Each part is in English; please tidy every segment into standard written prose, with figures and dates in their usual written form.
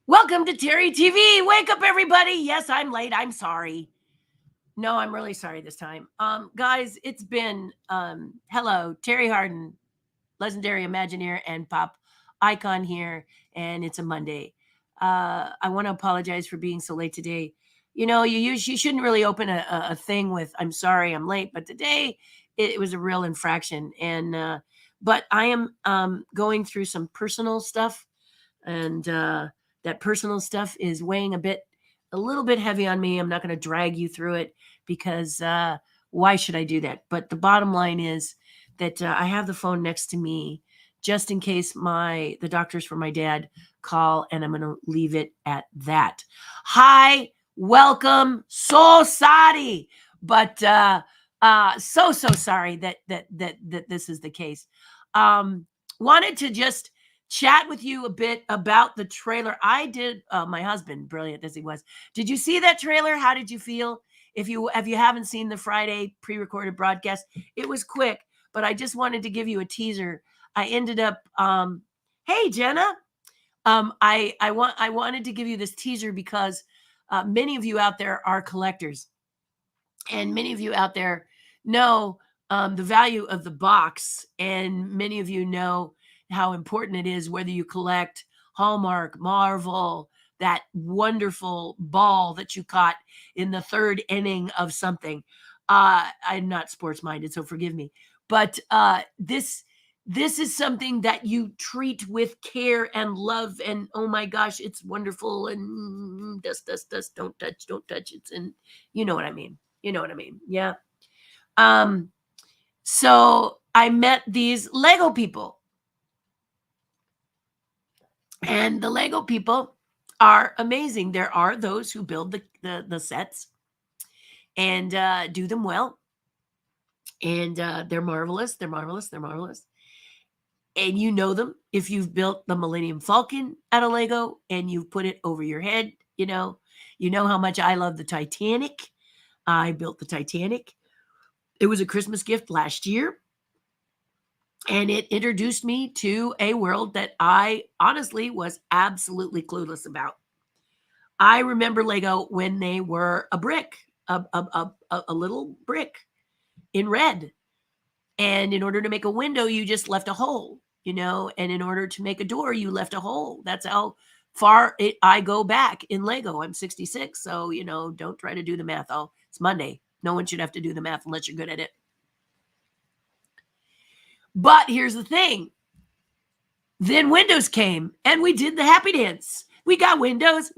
Welcome to Terry TV. Wake up, everybody. Yes, I'm late. I'm sorry. No, I'm really sorry this time. Guys, it's been hello, Terry Harden, legendary Imagineer and pop icon here, and it's a Monday. I want to apologize for being so late today. You shouldn't really open a thing with "I'm sorry, I'm late," but today it was a real infraction, and but I am going through some personal stuff, and that personal stuff is weighing a little bit heavy on me. I'm not going to drag you through it because why should I do that? But the bottom line is that I have the phone next to me just in case the doctors for my dad call, and I'm going to leave it at that. Hi, welcome. So sorry, but so sorry that this is the case. Wanted to just chat with you a bit about the trailer. I did. My husband, brilliant as he was. Did you see that trailer? How did you feel? If you haven't seen the Friday pre-recorded broadcast, it was quick, but I just wanted to give you a teaser. I ended up. Hey, Jenna. I wanted to give you this teaser because many of you out there are collectors, and many of you out there know the value of the box, and many of you know how important it is whether you collect Hallmark, Marvel, that wonderful ball that you caught in the third inning of something. I'm not sports minded, so forgive me. But this is something that you treat with care and love, and oh my gosh, it's wonderful. And dust, don't touch. It's and you know what I mean. You know what I mean. Yeah. So I met these Lego people. And the Lego people are amazing. There are those who build the sets and do them well. And they're marvelous. They're marvelous. They're marvelous. And you know them if you've built the Millennium Falcon out of Lego and you've put it over your head. You know how much I love the Titanic. I built the Titanic. It was a Christmas gift last year. And it introduced me to a world that I honestly was absolutely clueless about. I remember Lego when they were a brick, a little brick in red. And in order to make a window, you just left a hole, and in order to make a door, you left a hole. That's how far I go back in Lego. I'm 66, so, don't try to do the math. It's Monday. No one should have to do the math unless you're good at it. But here's the thing. Then Windows came and we did the happy dance. We got Windows.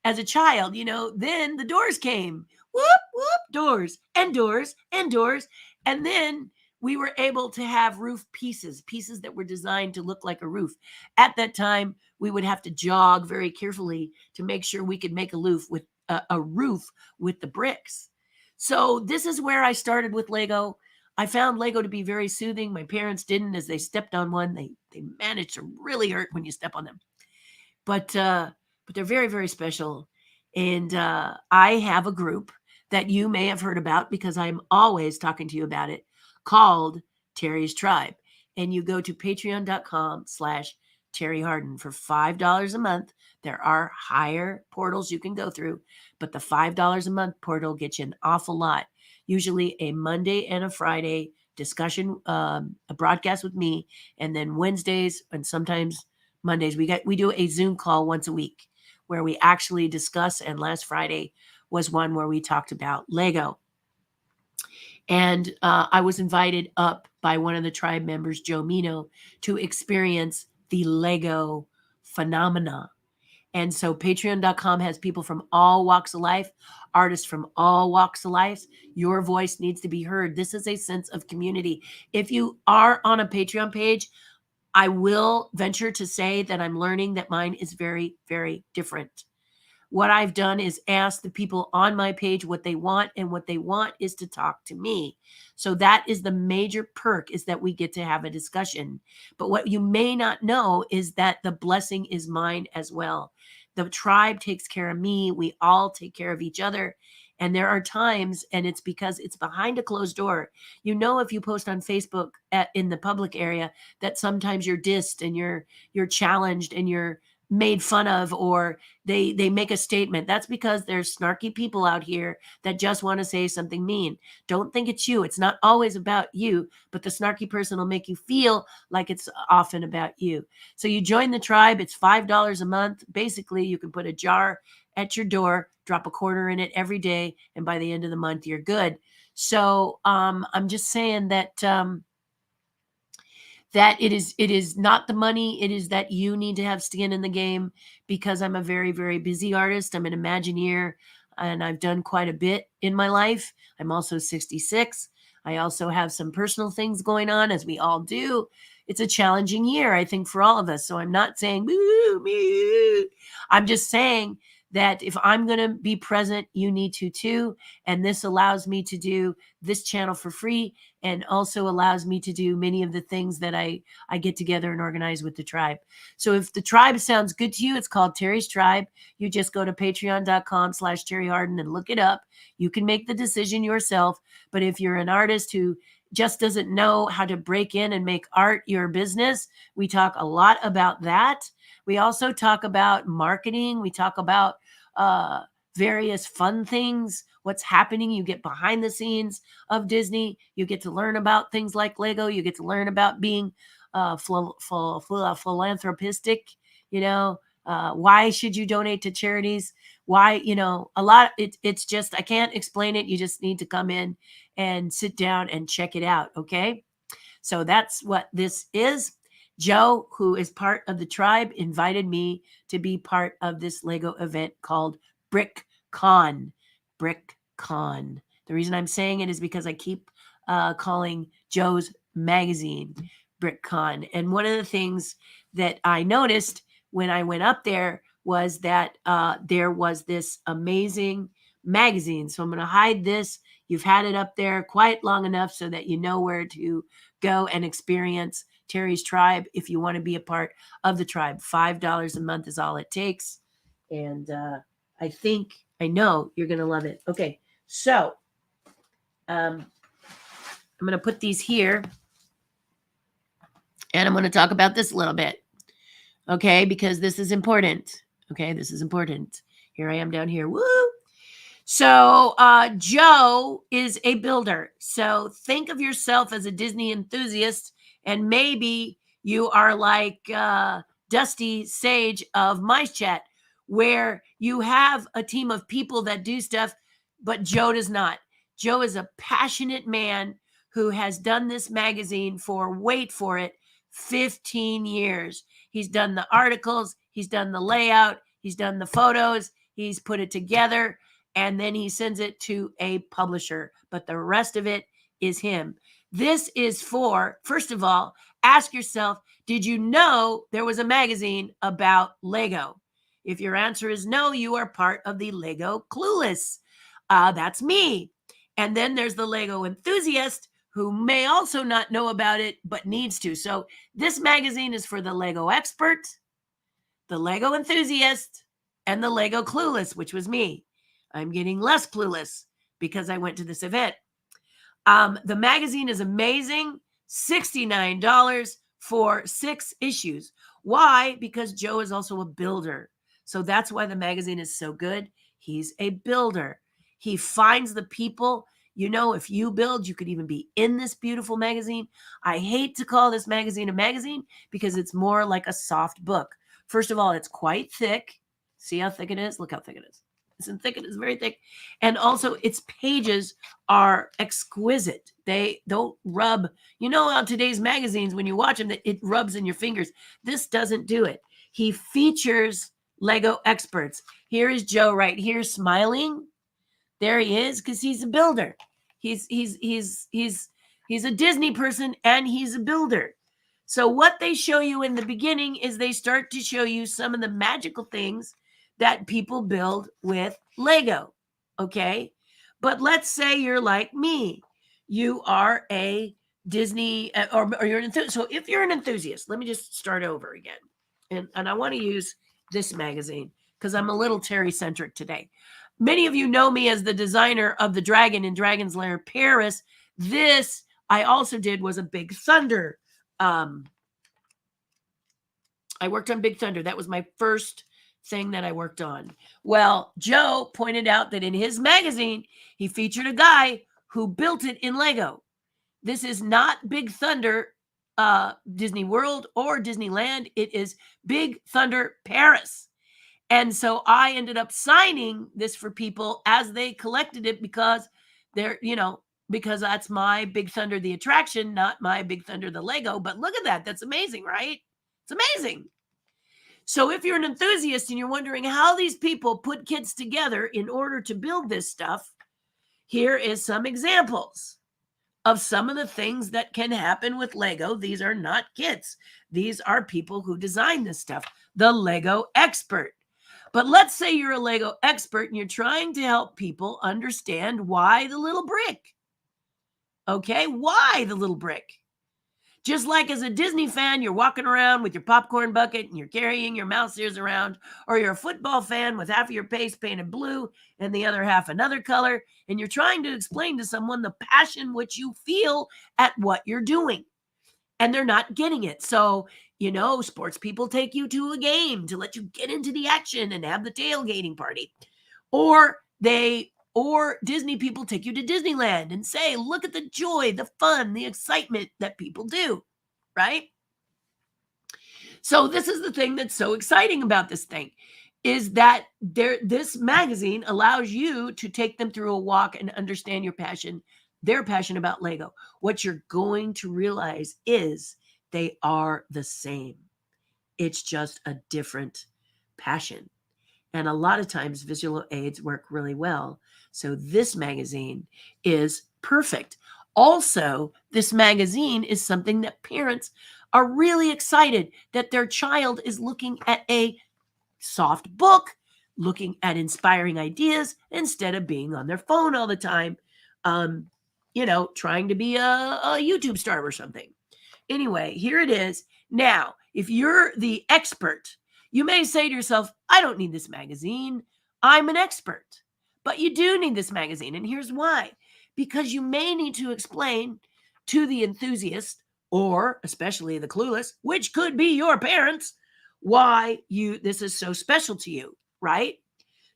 As a child, then the doors came. Whoop, whoop, doors and doors and doors. And then we were able to have roof pieces that were designed to look like a roof. At that time, we would have to jog very carefully to make sure we could make a roof with the bricks. So this is where I started with Lego. I found Lego to be very soothing. My parents didn't, as they stepped on one. They managed to really hurt when you step on them. But they're very, very special. And I have a group that you may have heard about because I'm always talking to you about it, called Terry's Tribe. And you go to patreon.com/Terry Harden for $5 a month. There are higher portals you can go through, but the $5 a month portal gets you an awful lot. Usually a Monday and a Friday discussion, a broadcast with me, and then Wednesdays and sometimes Mondays we do a Zoom call once a week where we actually discuss. And last Friday was one where we talked about Lego. And I was invited up by one of the tribe members, Joe Mino, to experience the Lego phenomena. And so patreon.com has people from all walks of life, artists from all walks of life. Your voice needs to be heard. This is a sense of community. If you are on a Patreon page, I will venture to say that I'm learning that mine is very, very different. What I've done is ask the people on my page what they want, and what they want is to talk to me. So that is the major perk, is that we get to have a discussion. But what you may not know is that the blessing is mine as well. The tribe takes care of me. We all take care of each other. And there are times, and it's because it's behind a closed door. If you post on Facebook in the public area, that sometimes you're dissed and you're challenged and you're made fun of, or they make a statement. That's because there's snarky people out here that just want to say something mean. Don't think it's you. It's not always about you, but the snarky person will make you feel like it's often about you. So you join the tribe. It's $5 a month. Basically, you can put a jar at your door, drop a quarter in it every day, and by the end of the month, you're good. So I'm just saying that that it is not the money. It is that you need to have skin in the game, because I'm a very, very busy artist. I'm an Imagineer, and I've done quite a bit in my life. I'm also 66. I also have some personal things going on, as we all do. It's a challenging year, I think, for all of us. So I'm not saying, boo, me. I'm just saying that if I'm going to be present, you need to too. And this allows me to do this channel for free, and also allows me to do many of the things that I get together and organize with the tribe. So if the tribe sounds good to you, it's called Terri's Tribe. You just go to patreon.com/Terri Hardin and look it up. You can make the decision yourself. But if you're an artist who just doesn't know how to break in and make art your business, we talk a lot about that. We also talk about marketing. We talk about various fun things, what's happening. You get behind the scenes of Disney. You get to learn about things like Lego. You get to learn about being philanthropistic. Why should you donate to charities? Why, a lot. It's just, I can't explain it. You just need to come in and sit down and check it out. Okay. So that's what this is. Joe, who is part of the tribe, invited me to be part of this Lego event called BrickCon. BrickCon. The reason I'm saying it is because I keep calling Joe's magazine BrickCon. And one of the things that I noticed when I went up there was that there was this amazing magazine. So I'm going to hide this. You've had it up there quite long enough so that you know where to go and experience Terri's Tribe if you want to be a part of the tribe. $5 a month is all it takes. And I know you're going to love it. Okay, so I'm going to put these here, and I'm going to talk about this a little bit. Okay, because this is important. Okay, this is important. Here I am down here. Woo! So Joe is a builder. So think of yourself as a Disney enthusiast, and maybe you are like Dusty Sage of Mice Chat, where you have a team of people that do stuff, but Joe does not. Joe is a passionate man who has done this magazine for, wait for it, 15 years. He's done the articles, he's done the layout, he's done the photos, he's put it together, and then he sends it to a publisher. But the rest of it is him. This is for, first of all, ask yourself, did you know there was a magazine about Lego? If your answer is no, you are part of the Lego Clueless. That's me. And then there's the Lego Enthusiast, who may also not know about it, but needs to. So this magazine is for the Lego Expert, the Lego Enthusiast, and the Lego Clueless, which was me. I'm getting less clueless because I went to this event. The magazine is amazing. $69 for 6 issues. Why? Because Joe is also a builder. So that's why the magazine is so good. He's a builder. He finds the people. If you build, you could even be in this beautiful magazine. I hate to call this magazine a magazine because it's more like a soft book. First of all, it's quite thick. See how thick it is? Look how thick it is. It's thick. It is very thick. And also its pages are exquisite. They don't rub. On today's magazines, when you watch them, it rubs in your fingers. This doesn't do it. He features Lego experts. Here is Joe right here smiling. There he is, because he's a builder. He's a Disney person, and he's a builder. So what they show you in the beginning is they start to show you some of the magical things that people build with Lego. Okay. But let's say you're like me. You are a Disney or you're an enthusiast. So if you're an enthusiast, let me just start over again. And I want to use this magazine because I'm a little Terri centric today. Many of you know me as the designer of the dragon in Dragon's Lair Paris. This I also did was a Big Thunder. I I worked on Big Thunder. That was my first thing that I worked on. Well, Joe pointed out that in his magazine, he featured a guy who built it in Lego. This is not Big Thunder Disney World or Disneyland. It is Big Thunder Paris. And so I ended up signing this for people as they collected it because they're, because that's my Big Thunder, the attraction, not my Big Thunder, the Lego. But look at that. That's amazing, right? It's amazing. So if you're an enthusiast and you're wondering how these people put kids together in order to build this stuff, here is some examples of some of the things that can happen with Lego. These are not kids. These are people who design this stuff, the Lego expert. But let's say you're a Lego expert and you're trying to help people understand why the little brick. Okay, why the little brick? Just like as a Disney fan, you're walking around with your popcorn bucket and you're carrying your mouse ears around, or you're a football fan with half of your face painted blue and the other half another color, and you're trying to explain to someone the passion which you feel at what you're doing, and they're not getting it. So, sports people take you to a game to let you get into the action and have the tailgating party. Or Disney people take you to Disneyland and say, look at the joy, the fun, the excitement that people do, right? So this is the thing that's so exciting about this thing, is that this magazine allows you to take them through a walk and understand your passion, their passion about Lego. What you're going to realize is they are the same. It's just a different passion. And a lot of times visual aids work really well. So this magazine is perfect. Also, this magazine is something that parents are really excited that their child is looking at a soft book, looking at inspiring ideas instead of being on their phone all the time, trying to be a YouTube star or something. Anyway, here it is. Now, if you're the expert, you may say to yourself, I don't need this magazine. I'm an expert. But you do need this magazine. And here's why. Because you may need to explain to the enthusiast, or especially the clueless, which could be your parents, why this is so special to you, right?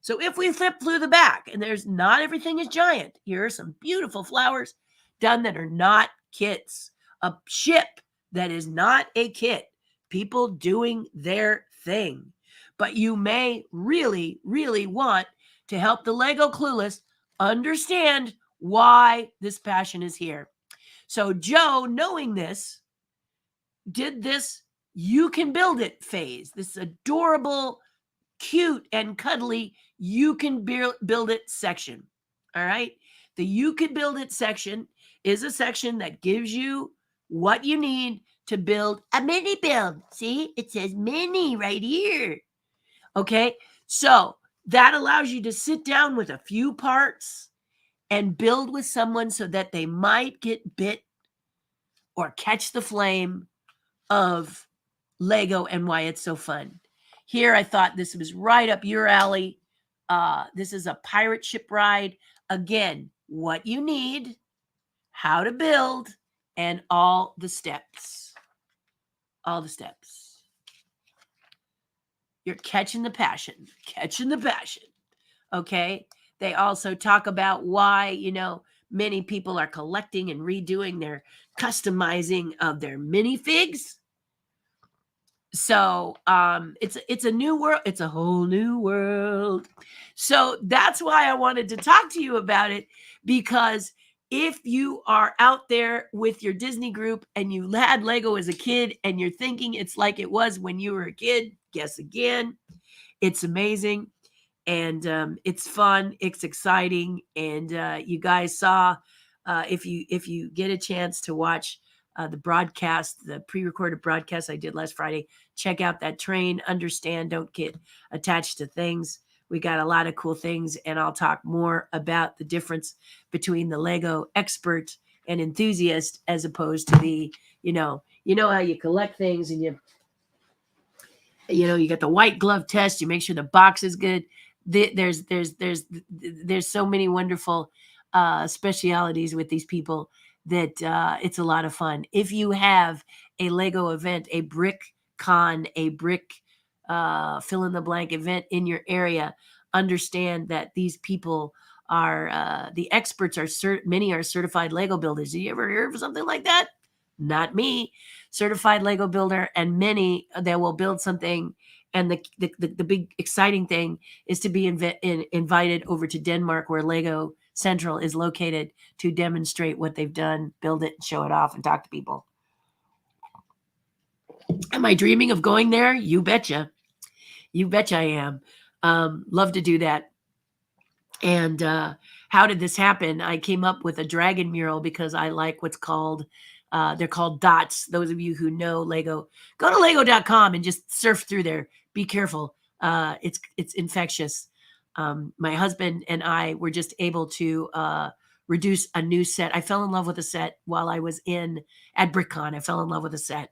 So if we flip through the back, and there's not everything is giant. Here are some beautiful flowers done that are not kits. A ship that is not a kit. People doing their thing. But you may really, really want to help the Lego clueless understand why this passion is here. So Joe, knowing this, did this you can build it phase, this adorable, cute, and cuddly you can build it section. All right. The you can build it section is a section that gives you what you need to build a mini build. See, it says mini right here. Okay. So that allows you to sit down with a few parts and build with someone so that they might get bit or catch the flame of Lego and why it's so fun. Here, I thought this was right up your alley. This is a pirate ship ride. Again, what you need, how to build, and all the steps. All the steps. You're catching the passion. Catching the passion. Okay? They also talk about why, many people are collecting and redoing their customizing of their minifigs. So it's a new world. It's a whole new world. So that's why I wanted to talk to you about it, because if you are out there with your Disney group and you had Lego as a kid and you're thinking it's like it was when you were a kid, guess again. It's amazing. And it's fun. It's exciting. And you guys saw, if you get a chance to watch the broadcast, the pre-recorded broadcast I did last Friday, check out that train. Understand, don't get attached to things. We got a lot of cool things, and I'll talk more about the difference between the Lego expert and enthusiast, as opposed to the, how you collect things and you got the white glove test. You make sure the box is good. There's so many wonderful specialities with these people that it's a lot of fun. If you have a Lego event, a brick con, a brick fill in the blank event in your area, understand that these people are the experts. Many are certified Lego builders. Did you ever hear of something like that? Not me. Certified Lego builder, and many that will build something. And the big exciting thing is to be invited over to Denmark, where Lego Central is located, to demonstrate what they've done, build it, show it off, and talk to people. Am I dreaming of going there? You betcha. You betcha I am. Love to do that. And how did this happen? I came up with a dragon mural because I like what's called, they're called dots. Those of you who know Lego, go to lego.com and just surf through there. Be careful. It's infectious. My husband and I were just able to reduce a new set. I fell in love with a set while I was at BrickCon. I fell in love with a set.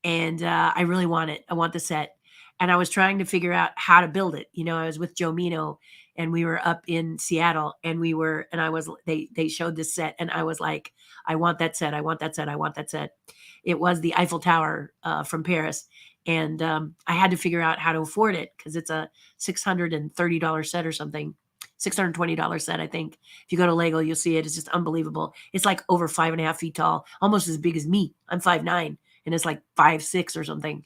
And I really want it. I want the set. And I was trying to figure out how to build it. I was with Joe Mino, and we were up in Seattle, and they showed this set, and I was like, I want that set. I want that set. I want that set. It was the Eiffel Tower from Paris. And I had to figure out how to afford it, because it's a $630 set or something. $620 set, I think. If you go to Lego, you'll see it. It's just unbelievable. It's like over 5.5 feet tall, almost as big as me. I'm 5'9", and it's like 5'6" or something.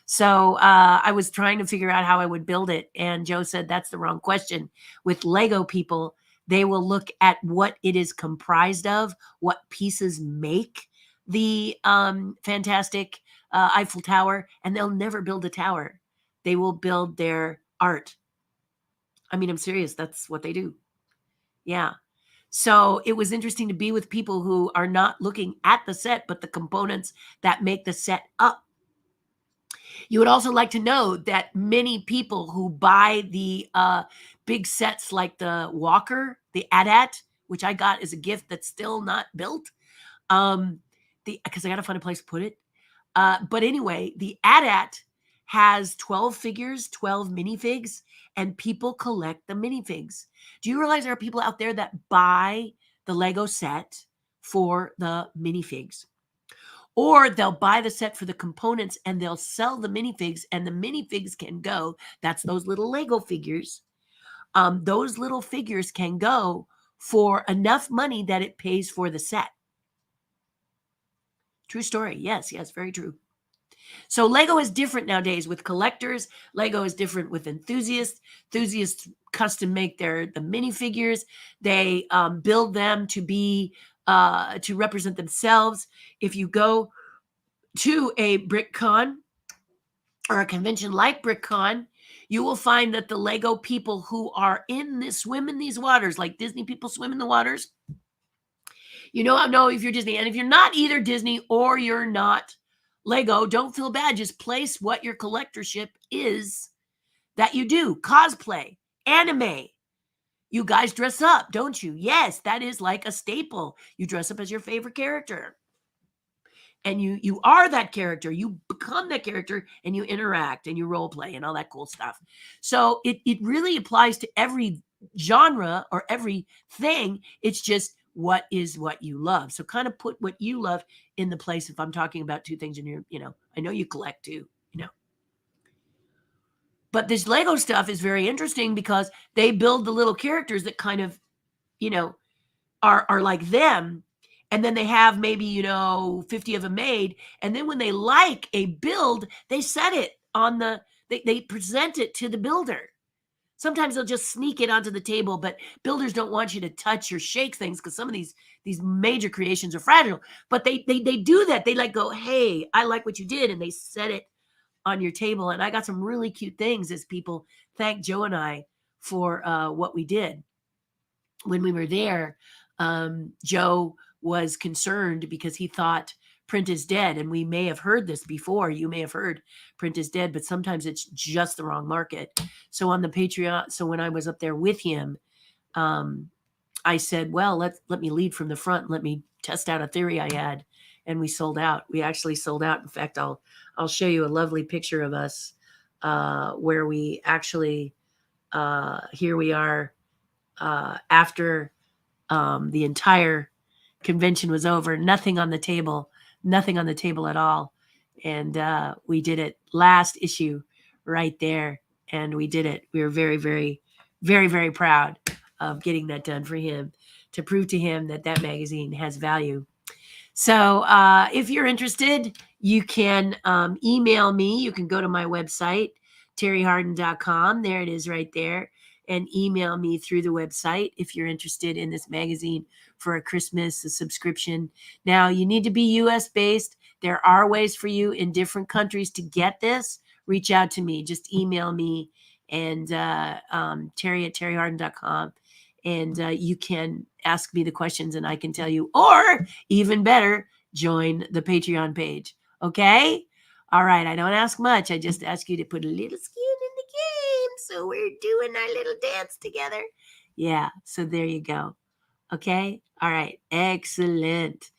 So I was trying to figure out how I would build it. And Joe said, that's the wrong question. With Lego people, they will look at what it is comprised of, what pieces make the fantastic Eiffel Tower, and they'll never build a tower. They will build their art. I mean, I'm serious. That's what they do. Yeah. So it was interesting to be with people who are not looking at the set, but the components that make the set up. You would also like to know that many people who buy the big sets like the Walker, the AT-AT, which I got as a gift that's still not built, because I got to find a place to put it. But anyway, the AT-AT has 12 figures, 12 minifigs, and people collect the minifigs. Do you realize there are people out there that buy the Lego set for the minifigs? Or they'll buy the set for the components, and they'll sell the minifigs, and the minifigs can go. That's those little Lego figures. Those little figures can go for enough money that it pays for the set. True story. Yes, very true. So Lego is different nowadays with collectors. Lego is different with enthusiasts. Enthusiasts custom make the minifigures. They build them to be to represent themselves. If you go to a BrickCon or a convention like BrickCon, you will find that the Lego people who are swim in these waters, like Disney people swim in the waters. I know if you're Disney, and if you're not either Disney or you're not Lego, don't feel bad. Just place what your collectorship is that you do. Cosplay, anime. You guys dress up, don't you? Yes, that is like a staple. You dress up as your favorite character. And you are that character. You become that character, and you interact, and you role play, and all that cool stuff. So it really applies to every genre or every thing. It's just what you love. So kind of put what you love in the place. If I'm talking about two things, and I know you collect too, But this Lego stuff is very interesting because they build the little characters that kind of, are like them. And then they have maybe, 50 of them made. And then when they like a build, they set it on they present it to the builder. Sometimes they'll just sneak it onto the table, but builders don't want you to touch or shake things because some of these major creations are fragile. But they do that. They go, hey, I like what you did. And they set it on your table. And I got some really cute things as people thank Joe and I for what we did. When we were there, Joe was concerned because he thought print is dead. And we may have heard this before. You may have heard print is dead, but sometimes it's just the wrong market. So on the Patreon, so when I was up there with him, I said, well, let me lead from the front. Let me test out a theory I had. And we sold out. We actually sold out. In fact, I'll show you a lovely picture of us where we actually, here we are after the entire convention was over, nothing on the table at all. And we did it last issue right there. And we did it. We were very, very, very, very proud of getting that done for him to prove to him that that magazine has value. So if you're interested, you can email me. You can go to my website, terryhardin.com. There it is right there. And email me through the website if you're interested in this magazine for a Christmas subscription. Now, you need to be US based. There are ways for you in different countries to get this. Reach out to me. Just email me and Terry at terryhardin.com. And you can ask me the questions and I can tell you, or even better, join the Patreon page. Okay? All right. I don't ask much. I just ask you to put a little skin in the game. So we're doing our little dance together. Yeah. So there you go. Okay. All right. Excellent.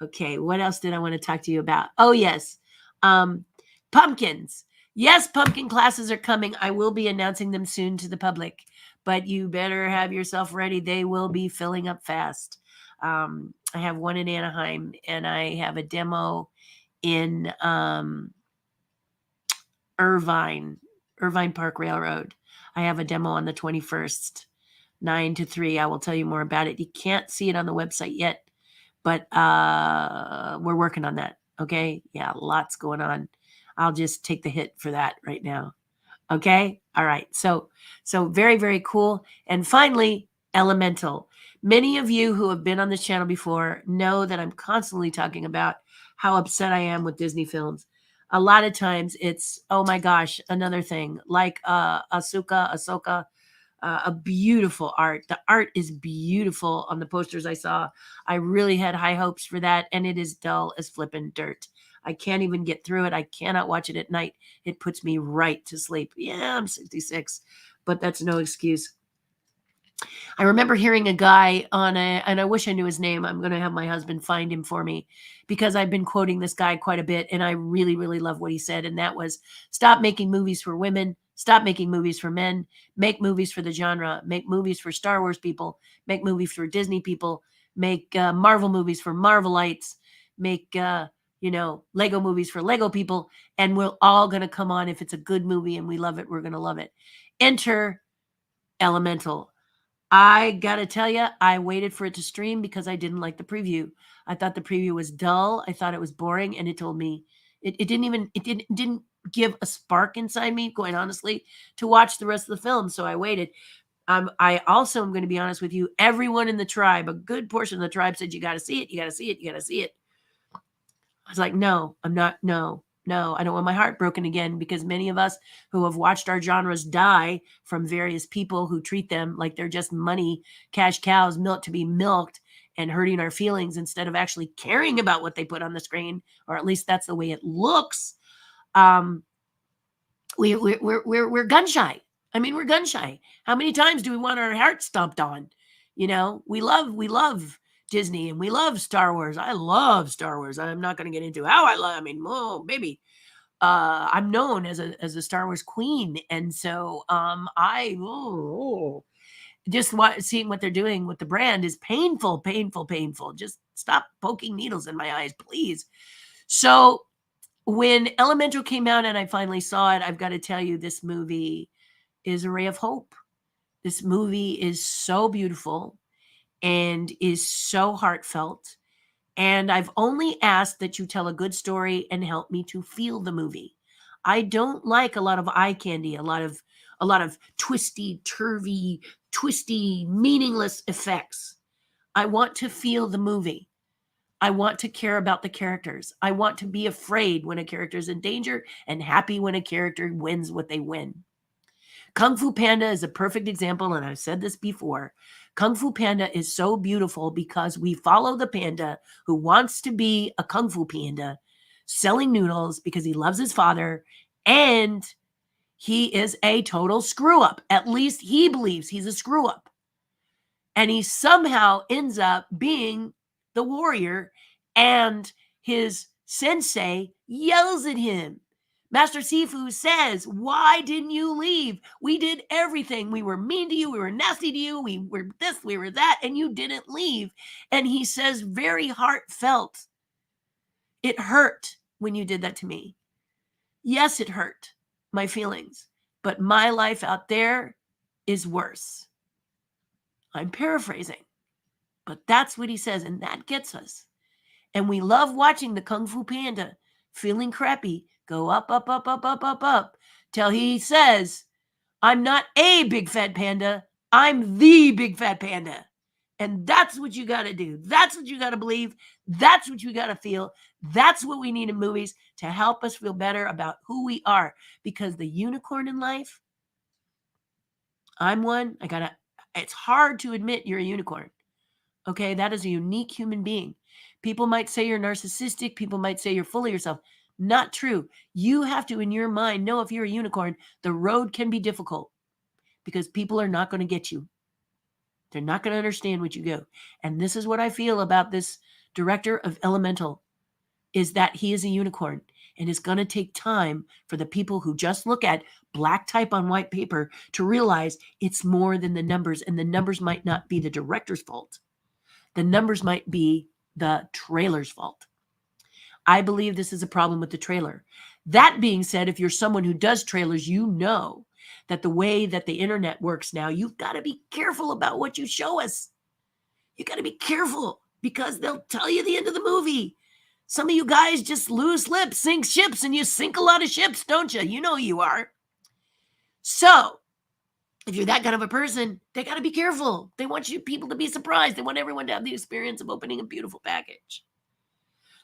Okay. What else did I want to talk to you about? Oh, yes. Pumpkins. Yes, pumpkin classes are coming. I will be announcing them soon to the public, but you better have yourself ready. They will be filling up fast. I have one in Anaheim and I have a demo in Irvine Park Railroad. I have a demo on the 21st, 9 to 3. I will tell you more about it. You can't see it on the website yet, but we're working on that. Okay. Yeah, lots going on. I'll just take the hit for that right now. Okay. All right. So very, very cool. And finally, Elemental. Many of you who have been on this channel before know that I'm constantly talking about how upset I am with Disney films. A lot of times it's, oh my gosh, another thing like Ahsoka, a beautiful art. The art is beautiful on the posters I saw. I really had high hopes for that, and it is dull as flippin' dirt. I can't even get through it. I cannot watch it at night. It puts me right to sleep. Yeah, I'm 66, but that's no excuse. I remember hearing a guy on and I wish I knew his name. I'm going to have my husband find him for me because I've been quoting this guy quite a bit and I really, really love what he said. And that was, stop making movies for women, stop making movies for men, make movies for the genre, make movies for Star Wars people, make movies for Disney people, make Marvel movies for Marvelites, make, Lego movies for Lego people. And we're all going to come on. If it's a good movie and we love it, we're going to love it. Enter Elemental. I gotta tell you, I waited for it to stream because I didn't like the preview. I thought the preview was dull. I thought it was boring, and it told me it didn't give a spark inside me, quite honestly, to watch the rest of the film. So I waited. I also am going to be honest with you. Everyone in the tribe, a good portion of the tribe, said you got to see it. You got to see it. You got to see it. I was like, no, I'm not. No, I don't want my heart broken again because many of us who have watched our genres die from various people who treat them like they're just money, cash cows, milk to be milked and hurting our feelings instead of actually caring about what they put on the screen, or at least that's the way it looks. We're gun shy. I mean, we're gun shy. How many times do we want our heart stomped on? We love Disney and we love Star Wars. I love Star Wars. I'm not going to get into how I love. I mean, oh, baby, I'm known as a Star Wars queen, and so just seeing what they're doing with the brand is painful. Just stop poking needles in my eyes, please. So when Elemental came out and I finally saw it, I've got to tell you, this movie is a ray of hope. This movie is so beautiful and is so heartfelt. And I've only asked that you tell a good story and help me to feel the movie. I don't like a lot of eye candy, a lot of twisty, turvy, twisty, meaningless effects. I want to feel the movie. I want to care about the characters. I want to be afraid when a character is in danger and happy when a character wins what they win. Kung Fu Panda is a perfect example, and I've said this before. Kung Fu Panda is so beautiful because we follow the panda who wants to be a Kung Fu Panda, selling noodles because he loves his father, and he is a total screw up. At least he believes he's a screw up. And he somehow ends up being the warrior, and his sensei yells at him. Master Sifu says, why didn't you leave? We did everything. We were mean to you. We were nasty to you. We were this, we were that, and you didn't leave. And he says, very heartfelt, it hurt. when you did that to me. Yes, it hurt my feelings, but my life out there is worse. I'm paraphrasing, but that's what he says, and that gets us. And we love watching the Kung Fu Panda feeling crappy go up, up, up, up, up, up, up, till he says, I'm not a big fat panda, I'm the big fat panda. And that's what you got to do. That's what you got to believe. That's what you got to feel. That's what we need in movies to help us feel better about who we are. Because the unicorn in life, I'm one. It's hard to admit you're a unicorn. Okay, that is a unique human being. People might say you're narcissistic. People might say you're full of yourself. Not true. You have to, in your mind, know if you're a unicorn, the road can be difficult because people are not going to get you. They're not going to understand what you go. And this is what I feel about this director of Elemental, is that he is a unicorn. And it's going to take time for the people who just look at black type on white paper to realize it's more than the numbers. And the numbers might not be the director's fault. The numbers might be the trailer's fault. I believe this is a problem with the trailer. That being said, if you're someone who does trailers, you know that the way that the internet works now, you've got to be careful about what you show us. You got to be careful because they'll tell you the end of the movie. Some of you guys just lose lips, sink ships, and you sink a lot of ships, don't you? You know you are. So if you're that kind of a person, they got to be careful. They want you people to be surprised. They want everyone to have the experience of opening a beautiful package.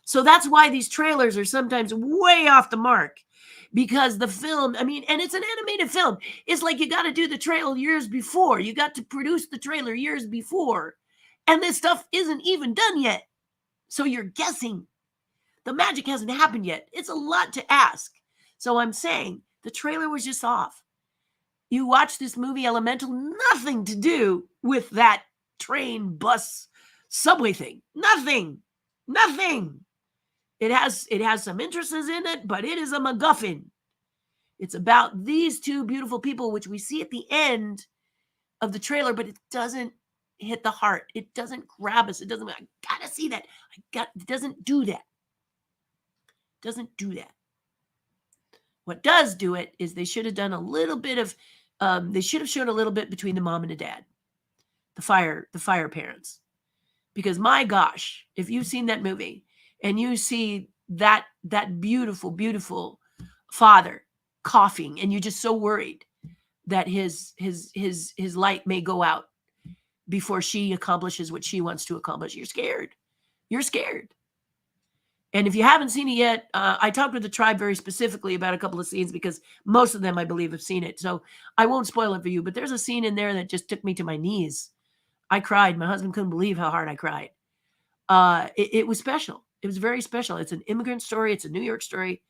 So that's why these trailers are sometimes way off the mark, because the film, and it's an animated film. It's like you got to do the trailer years before. You got to produce the trailer years before. And this stuff isn't even done yet. So you're guessing. The magic hasn't happened yet. It's a lot to ask. So I'm saying the trailer was just off. You watch this movie Elemental, nothing to do with that train, bus, subway thing. Nothing. It has some interests in it, but it is a MacGuffin. It's about these two beautiful people, which we see at the end of the trailer, but it doesn't hit the heart. It doesn't grab us. I gotta see that. It doesn't do that. What does do it is they should have done a little bit of, they should have shown a little bit between the mom and the dad, the fire parents. Because my gosh, if you've seen that movie and you see that beautiful, beautiful father coughing, and you're just so worried that his light may go out before she accomplishes what she wants to accomplish, you're scared. And if you haven't seen it yet, I talked with the tribe very specifically about a couple of scenes because most of them, I believe, have seen it. So I won't spoil it for you, but there's a scene in there that just took me to my knees. I cried. My husband couldn't believe how hard I cried. It was special. It was very special. It's an immigrant story. It's a New York story.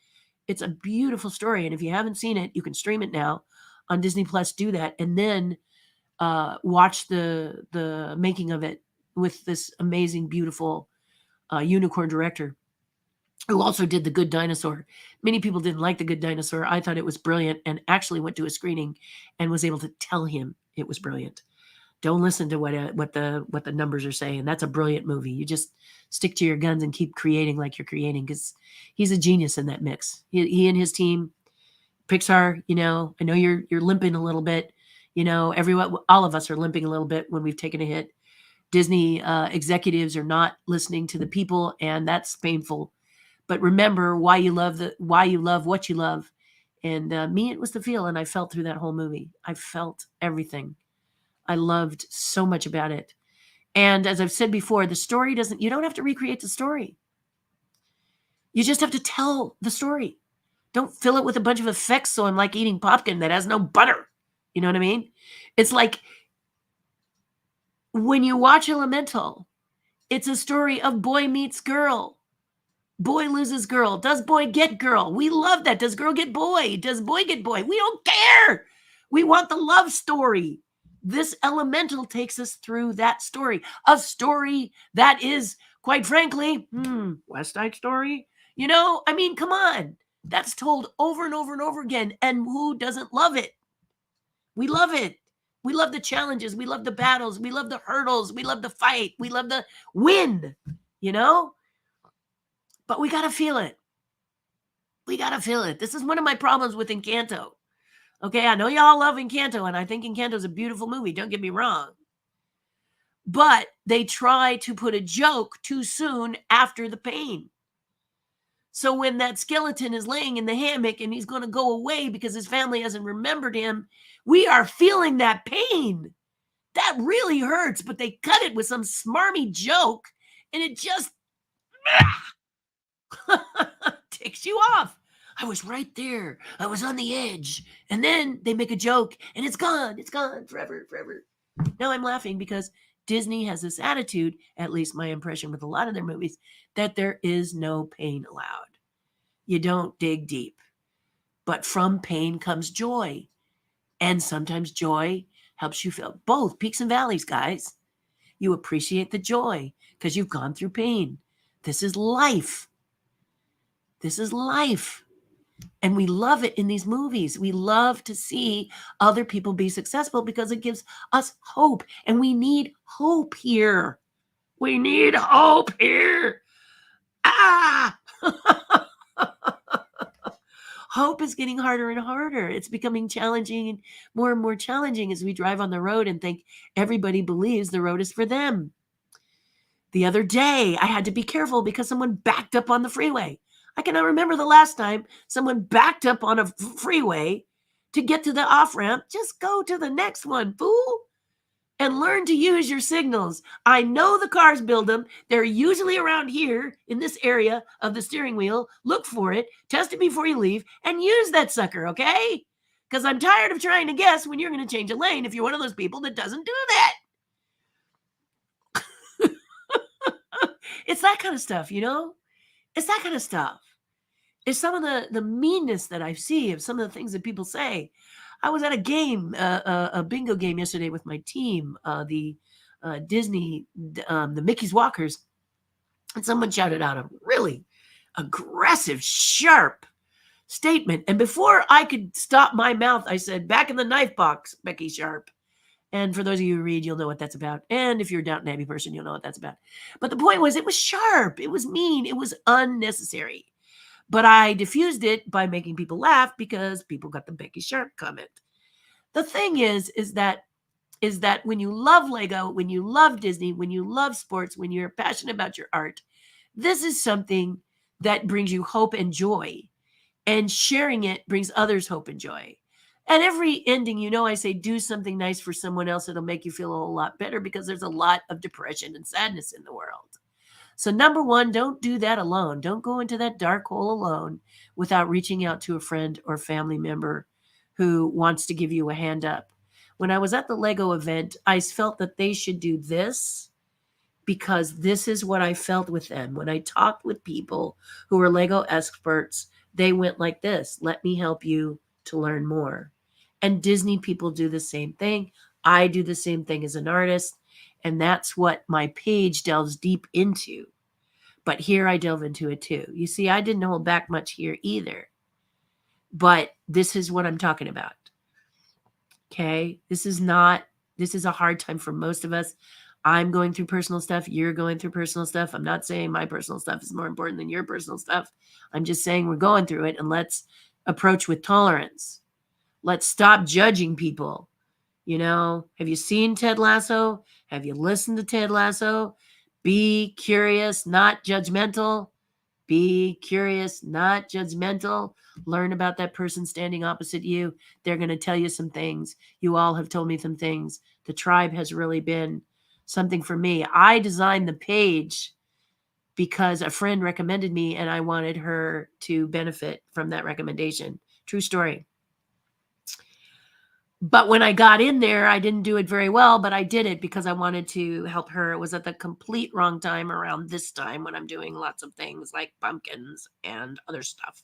It's a beautiful story. And if you haven't seen it, you can stream it now on Disney Plus. Do that. And then watch the making of it with this amazing, beautiful unicorn director who also did The Good Dinosaur. Many people didn't like The Good Dinosaur. I thought it was brilliant and actually went to a screening and was able to tell him it was brilliant. Don't listen to what the numbers are saying. That's a brilliant movie. You just stick to your guns and keep creating like you're creating, because he's a genius in that mix. He and his team, Pixar, I know you're limping a little bit. Everyone, all of us are limping a little bit when we've taken a hit. Disney executives are not listening to the people, and that's painful. But remember why you love what you love. And me, it was the feel, and I felt through that whole movie. I felt everything. I loved so much about it. And as I've said before, the story you don't have to recreate the story. You just have to tell the story. Don't fill it with a bunch of effects so I'm like eating popcorn that has no butter. You know what I mean? It's like when you watch Elemental, it's a story of boy meets girl. Boy loses girl. Does boy get girl? We love that. Does girl get boy? Does boy get boy? We don't care. We want the love story. This Elemental takes us through that story. A story that is, quite frankly, West Side Story. Come on. That's told over and over and over again. And who doesn't love it? We love it. We love the challenges. We love the battles. We love the hurdles. We love the fight. We love the win, But we got to feel it. We got to feel it. This is one of my problems with Encanto. Okay, I know y'all love Encanto, and I think Encanto is a beautiful movie. Don't get me wrong. But they try to put a joke too soon after the pain. So when that skeleton is laying in the hammock and he's going to go away because his family hasn't remembered him, we are feeling that pain. That really hurts, but they cut it with some smarmy joke and it just ticks you off. I was right there. I was on the edge. And then they make a joke and it's gone. It's gone forever, forever. Now I'm laughing because Disney has this attitude, at least my impression with a lot of their movies, that there is no pain allowed. You don't dig deep. But from pain comes joy. And sometimes joy helps you feel both peaks and valleys, guys. You appreciate the joy because you've gone through pain. This is life. This is life. And we love it in these movies. We love to see other people be successful because it gives us hope. And we need hope here. We need hope here. Ah! Hope is getting harder and harder. It's becoming challenging and more challenging as we drive on the road and think everybody believes the road is for them. The other day, I had to be careful because someone backed up on the freeway. I cannot remember the last time someone backed up on a freeway to get to the off-ramp. Just go to the next one, fool, and learn to use your signals. I know the cars build them. They're usually around here in this area of the steering wheel. Look for it, test it before you leave, and use that sucker, okay? Because I'm tired of trying to guess when you're going to change a lane if you're one of those people that doesn't do that. It's that kind of stuff, you know? It's that kind of stuff. It's some of the meanness that I see of some of the things that people say. I was at a game, a bingo game yesterday with my team, the Disney, the Mickey's Walkers, and someone shouted out a really aggressive, sharp statement. And before I could stop my mouth, I said, "Back in the knife box, Becky Sharp." And for those of you who read, you'll know what that's about. And if you're a Downton Abbey person, you'll know what that's about. But the point was, it was sharp. It was mean. It was unnecessary. But I diffused it by making people laugh because people got the Becky Sharp comment. The thing is that when you love Lego, when you love Disney, when you love sports, when you're passionate about your art, this is something that brings you hope and joy. And sharing it brings others hope and joy. At every ending, you know, I say, do something nice for someone else. It'll make you feel a whole lot better because there's a lot of depression and sadness in the world. So number one, don't do that alone. Don't go into that dark hole alone without reaching out to a friend or family member who wants to give you a hand up. When I was at the Lego event, I felt that they should do this because this is what I felt with them. When I talked with people who were Lego experts, they went like this: let me help you to learn more. And Disney people do the same thing. I do the same thing as an artist. And that's what my page delves deep into. But here I delve into it too. You see, I didn't hold back much here either. But this is what I'm talking about. Okay? This is a hard time for most of us. I'm going through personal stuff. You're going through personal stuff. I'm not saying my personal stuff is more important than your personal stuff. I'm just saying we're going through it, and let's approach with tolerance. Let's stop judging people. You know, have you seen Ted Lasso? Have you listened to Ted Lasso? Be curious, not judgmental. Be curious, not judgmental. Learn about that person standing opposite you. They're going to tell you some things. You all have told me some things. The tribe has really been something for me. I designed the page because a friend recommended me and I wanted her to benefit from that recommendation. True story. But when I got in there, I didn't do it very well, but I did it because I wanted to help her. It was at the complete wrong time around this time when I'm doing lots of things like pumpkins and other stuff.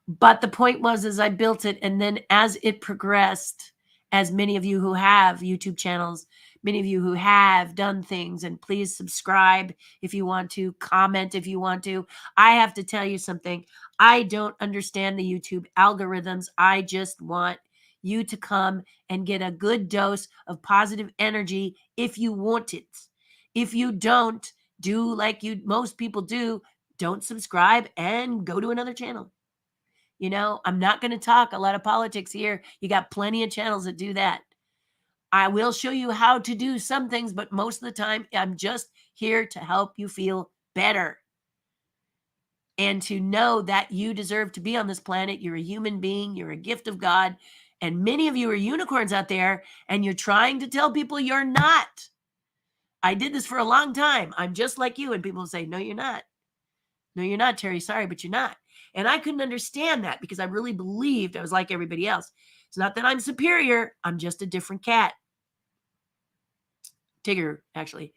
But the point was, is I built it. And then as it progressed, as many of you who have YouTube channels, many of you who have done things, and please subscribe if you want to, comment if you want to. I have to tell you something. I don't understand the YouTube algorithms. I just want you to come and get a good dose of positive energy if you want it. If you don't, do like most people do, don't subscribe and go to another channel. You know, I'm not going to talk a lot of politics here. You got plenty of channels that do that. I will show you how to do some things, but most of the time, I'm just here to help you feel better and to know that you deserve to be on this planet. You're a human being. You're a gift of God. And many of you are unicorns out there, and you're trying to tell people you're not. I did this for a long time. I'm just like you. And people say, no, you're not. No, you're not, Terry. Sorry, but you're not. And I couldn't understand that because I really believed I was like everybody else. It's not that I'm superior. I'm just a different cat. Tigger, actually.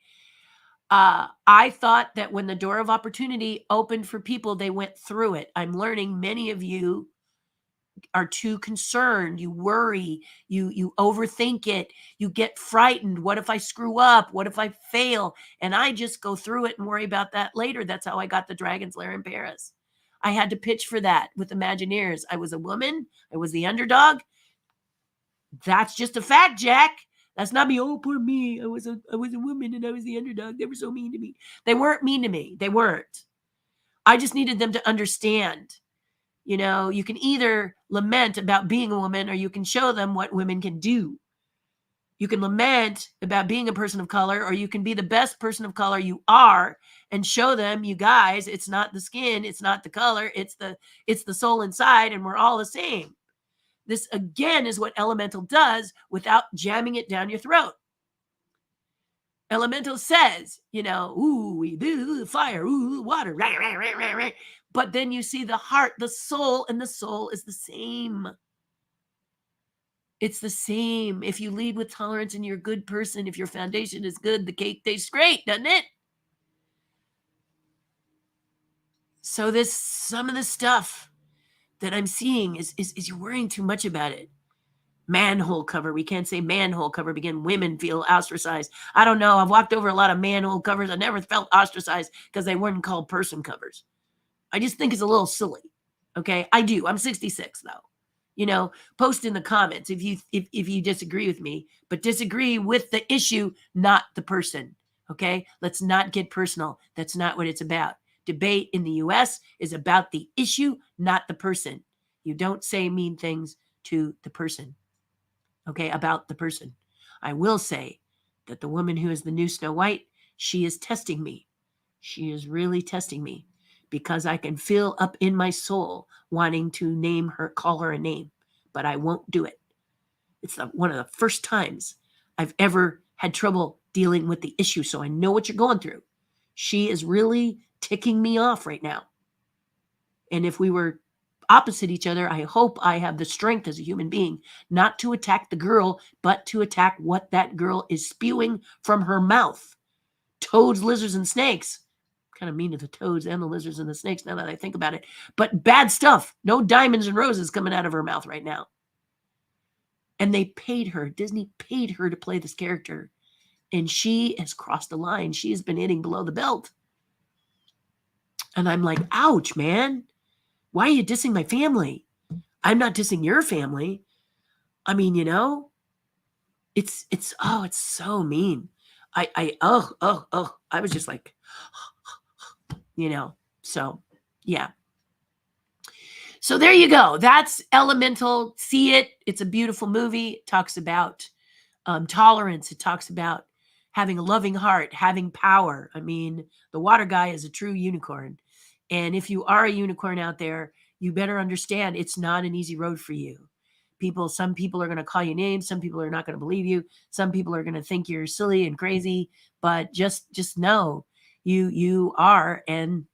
I thought that when the door of opportunity opened for people, they went through it. I'm learning many of you are too concerned. You worry, you overthink it, you get frightened. What if I screw up? What if I fail? And I just go through it and worry about that later. That's how I got the Dragon's Lair in Paris. I had to pitch for that with Imagineers. I was a woman. I was the underdog. That's just a fact, Jack. That's not me. Oh, poor me. I was a woman and I was the underdog. They were so mean to me. They weren't mean to me. They weren't. I just needed them to understand. You know, you can either lament about being a woman or you can show them what women can do. You can lament about being a person of color, or you can be the best person of color you are and show them, you guys, it's not the skin, it's not the color, it's the soul inside, and we're all the same. This again is what Elemental does without jamming it down your throat. Elemental says, you know, ooh, fire, ooh, water, rah, rah, rah, rah, rah. But then you see the heart, the soul, and the soul is the same. It's the same. If you lead with tolerance and you're a good person, if your foundation is good, the cake tastes great, doesn't it? So some of the stuff that I'm seeing is you're worrying too much about it. Manhole cover. We can't say manhole cover because women feel ostracized. I don't know. I've walked over a lot of manhole covers. I never felt ostracized because they weren't called person covers. I just think it's a little silly. Okay. I do. I'm 66 though. You know, post in the comments if you disagree with me, but disagree with the issue, not the person. Okay. Let's not get personal. That's not what it's about. Debate in the US is about the issue, not the person. You don't say mean things to the person. Okay. About the person. I will say that the woman who is the new Snow White, she is testing me. She is really testing me because I can feel up in my soul wanting to call her a name, but I won't do it. It's one of the first times I've ever had trouble dealing with the issue, so I know what you're going through. She is really ticking me off right now. And if we were opposite each other, I hope I have the strength as a human being not to attack the girl, but to attack what that girl is spewing from her mouth. Toads, lizards, and snakes. Kind of mean to the toads and the lizards and the snakes now that I think about it. But bad stuff. No diamonds and roses coming out of her mouth right now. And they paid her. Disney paid her to play this character. And she has crossed the line. She has been hitting below the belt. And I'm like, ouch, man. Why are you dissing my family? I'm not dissing your family. I mean, you know, it's so mean. I was just like, you know, so yeah. So there you go. That's Elemental. See it. It's a beautiful movie. It talks about tolerance. It talks about having a loving heart, having power. I mean, the water guy is a true unicorn. And if you are a unicorn out there, you better understand it's not an easy road for you. Some people are going to call you names. Some people are not going to believe you. Some people are going to think you're silly and crazy. But just know you are, and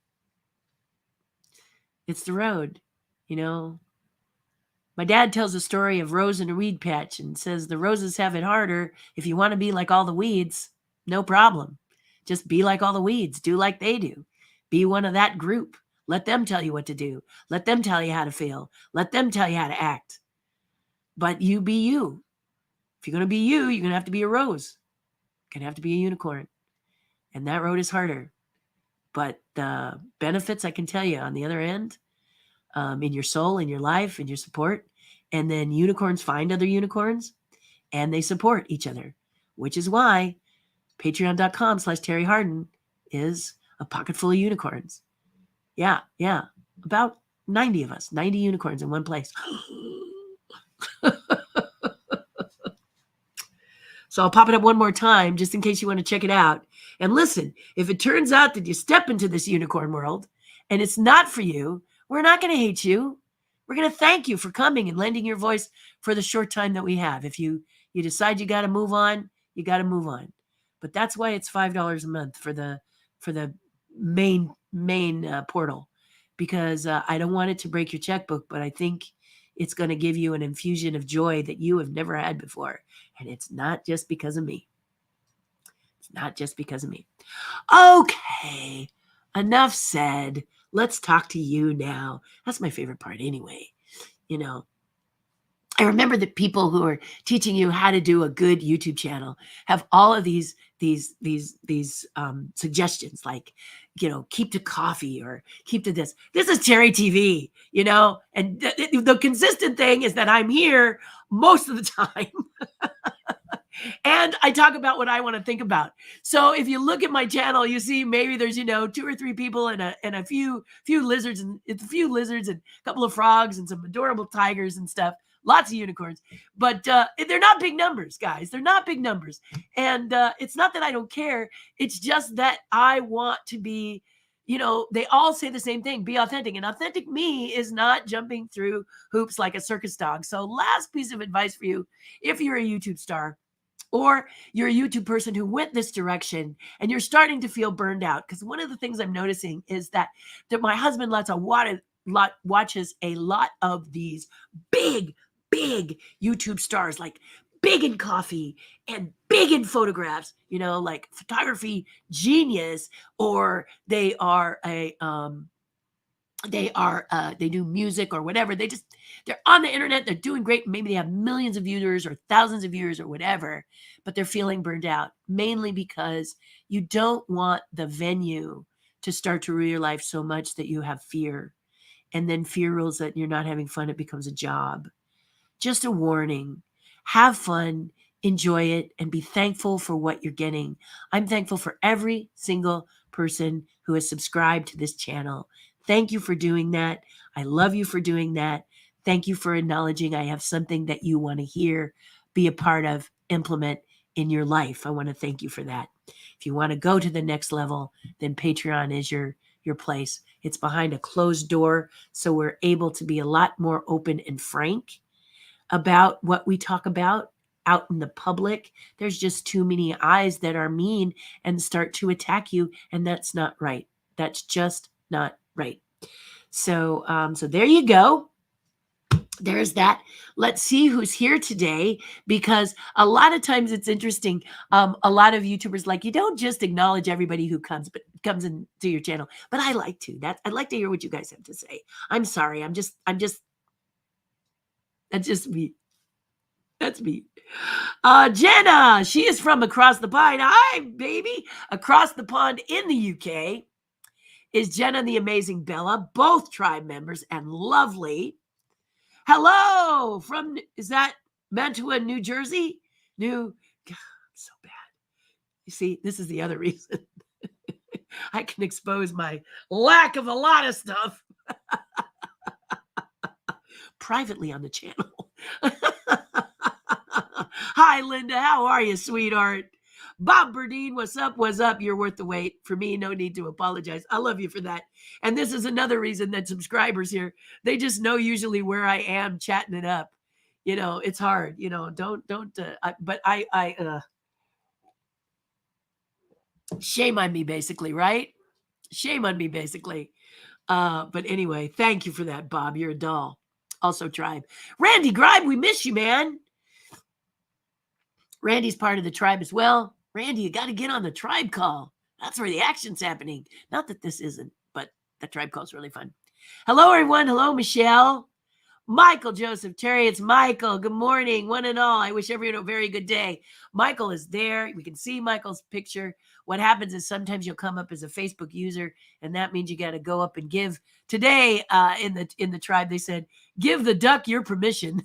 it's the road, you know. My dad tells a story of Rose in a weed patch and says the roses have it harder. If you want to be like all the weeds, no problem. Just be like all the weeds. Do like they do. Be one of that group. Let them tell you what to do. Let them tell you how to feel. Let them tell you how to act. But you be you. If you're going to be you, you're going to have to be a rose. You're going to have to be a unicorn. And that road is harder. But the benefits, I can tell you on the other end, in your soul, in your life, in your support. And then unicorns find other unicorns and they support each other, which is why patreon.com/Terri Hardin is a pocket full of unicorns. Yeah. About 90 of us, 90 unicorns in one place. So I'll pop it up one more time just in case you want to check it out. And listen, if it turns out that you step into this unicorn world and it's not for you, we're not going to hate you. We're going to thank you for coming and lending your voice for the short time that we have. If you decide you got to move on, you got to move on. But that's why it's $5 a month for the main portal, because I don't want it to break your checkbook, but I think it's going to give you an infusion of joy that you have never had before. And it's not just because of me. It's not just because of me. Okay, enough said. Let's talk to you now. That's my favorite part anyway. You know, I remember that people who are teaching you how to do a good YouTube channel have all of these suggestions, like, keep to coffee or keep to this. This is Terri TV, and the consistent thing is that I'm here most of the time. And I talk about what I want to think about. So if you look at my channel, you see maybe there's 2 or 3 people and a few lizards and a couple of frogs and some adorable tigers and stuff. Lots of unicorns, but they're not big numbers, guys. They're not big numbers, and it's not that I don't care. It's just that I want to be. They all say the same thing: be authentic. And authentic me is not jumping through hoops like a circus dog. So, last piece of advice for you: if you're a YouTube star, or you're a YouTube person who went this direction and you're starting to feel burned out. Because one of the things I'm noticing is that my husband watches a lot of these big YouTube stars, like big in coffee and big in photographs, like photography genius, or they are they do music or whatever. They're on the internet, they're doing great. Maybe they have millions of viewers or thousands of viewers or whatever, but they're feeling burned out, mainly because you don't want the venue to start to rule your life so much that you have fear, and then fear rules that you're not having fun. It becomes a job. Just a warning: have fun, enjoy it, and be thankful for what you're getting. I'm thankful for every single person who has subscribed to this channel. Thank you for doing that. I love you for doing that. Thank you for acknowledging I have something that you want to hear, be a part of, implement in your life. I want to thank you for that. If you want to go to the next level, then Patreon is your place. It's behind a closed door, so we're able to be a lot more open and frank about what we talk about out in the public. There's just too many eyes that are mean and start to attack you, and that's not right. That's just not right. So there you go. There's that. Let's see who's here today, because a lot of times it's interesting. A lot of YouTubers, you don't just acknowledge everybody who comes into your channel, but I like to. I'd like to hear what you guys have to say. I'm sorry. That's just me. That's me. Jenna, she is from across the pond. Hi, baby. Across the pond in the UK is Jenna and the amazing Bella, both tribe members and lovely. Hello is that Mantua, New Jersey? God, I'm so bad. You see, this is the other reason I can expose my lack of a lot of stuff privately on the channel. Hi, Linda. How are you, sweetheart? Bob Burdine, what's up? What's up? You're worth the wait. For me, no need to apologize. I love you for that. And this is another reason that subscribers here, they just know usually where I am chatting it up. It's hard. Shame on me, basically, right? Shame on me, basically. But anyway, thank you for that, Bob. You're a doll. Also, tribe. Randy Gribe, we miss you, man. Randy's part of the tribe as well. Randy, you got to get on the tribe call. That's where the action's happening. Not that this isn't, but the tribe call is really fun. Hello, everyone. Hello, Michelle. Michael, Joseph, Terri, it's Michael. Good morning, one and all. I wish everyone a very good day. Michael is there. We can see Michael's picture. What happens is sometimes you'll come up as a Facebook user, and that means you got to go up and give. Today, in the tribe, they said, give the duck your permission.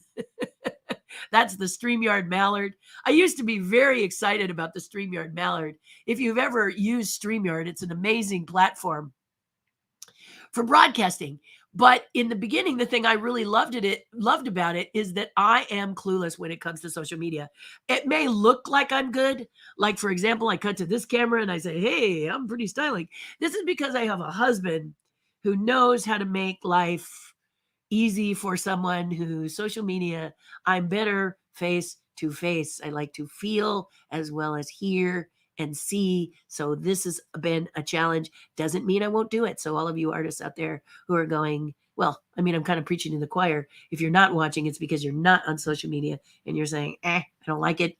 That's the StreamYard Mallard. I used to be very excited about the StreamYard Mallard. If you've ever used StreamYard, it's an amazing platform for broadcasting. But in the beginning, the thing I really loved about it is that I am clueless when it comes to social media. It may look like I'm good. Like, for example, I cut to this camera and I say, hey, I'm pretty styling. This is because I have a husband who knows how to make life easy for someone who's social media. I'm better face to face. I like to feel as well as hear and see. So this has been a challenge. Doesn't mean I won't do it. So all of you artists out there who are going, well, I mean, I'm kind of preaching to the choir. If you're not watching, it's because you're not on social media and you're saying, I don't like it.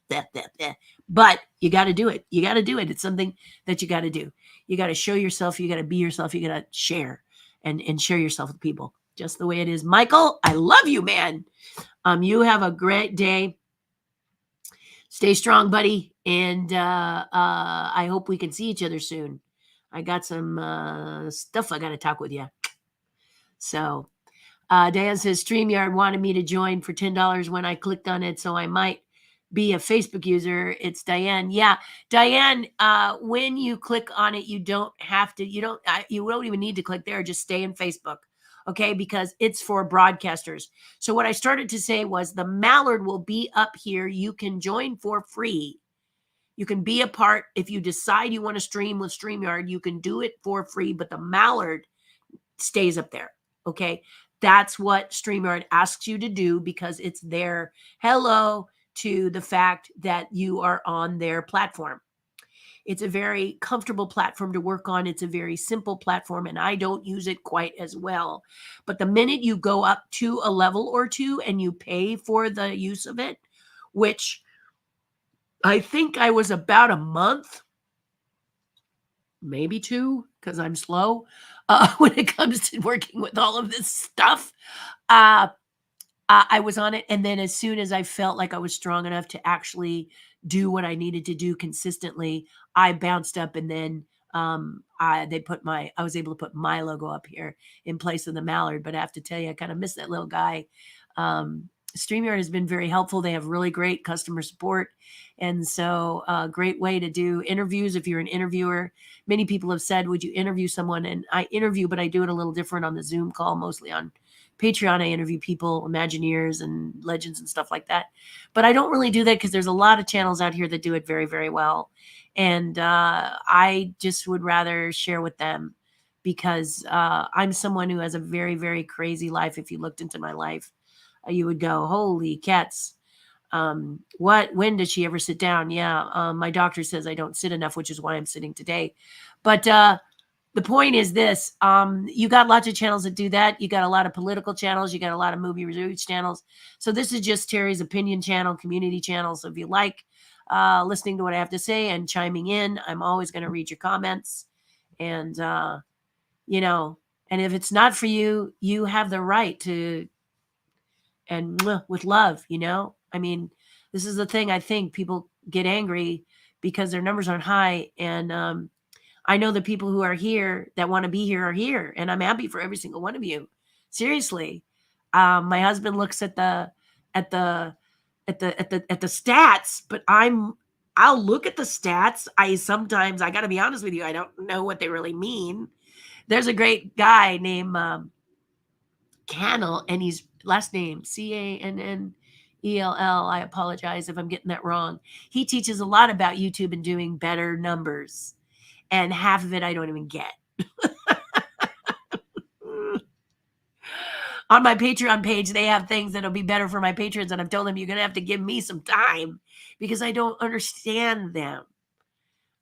But you got to do it. You got to do it. It's something that you got to do. You got to show yourself. You got to be yourself. You got to share and share yourself with people just the way it is. Michael, I love you, man. You have a great day. Stay strong, buddy. And I hope we can see each other soon. I got some stuff I got to talk with you. So Dan says StreamYard wanted me to join for $10 when I clicked on it. So I might be a Facebook user. It's Diane. Yeah. Diane, when you click on it, you don't have to, you don't even need to click there. Just stay in Facebook. Okay. Because it's for broadcasters. So what I started to say was the Mallard will be up here. You can join for free. You can be a part. If you decide you want to stream with StreamYard, you can do it for free, but the Mallard stays up there. Okay. That's what StreamYard asks you to do because it's their hello to the fact that you are on their platform. It's a very comfortable platform to work on. It's a very simple platform, and I don't use it quite as well. But the minute you go up to a level or two and you pay for the use of it, which I think I was about a month, maybe 2, because I'm slow when it comes to working with all of this stuff. I was on it, and then as soon as I felt like I was strong enough to actually do what I needed to do consistently, I bounced up, and then I was able to put my logo up here in place of the Mallard. But I have to tell you, I kind of miss that little guy. StreamYard has been very helpful. They have really great customer support. And so a great way to do interviews if you're an interviewer. Many people have said, would you interview someone? And I interview, but I do it a little different on the Zoom call, mostly on Patreon. I interview people, Imagineers and legends and stuff like that. But I don't really do that because there's a lot of channels out here that do it very, very well. And I just would rather share with them because I'm someone who has a very, very crazy life. If you looked into my life, you would go, holy cats. When does she ever sit down? Yeah. My doctor says I don't sit enough, which is why I'm sitting today. But the point is this, you got lots of channels that do that. You got a lot of political channels. You got a lot of movie reviews channels. So this is just Terri's opinion channel, community channel. So if you like listening to what I have to say and chiming in, I'm always going to read your comments. And, and if it's not for you, you have the right to, and with love, I mean, this is the thing. I think people get angry because their numbers aren't high. And I know the people who are here that want to be here are here. And I'm happy for every single one of you. Seriously. My husband looks at the stats, but I'll look at the stats. I got to be honest with you. I don't know what they really mean. There's a great guy named Cannell, and he's last name Cannell. I apologize if I'm getting that wrong. He teaches a lot about YouTube and doing better numbers, and half of it I don't even get. On my Patreon page, they have things that'll be better for my patrons, and I've told them you're going to have to give me some time because I don't understand them.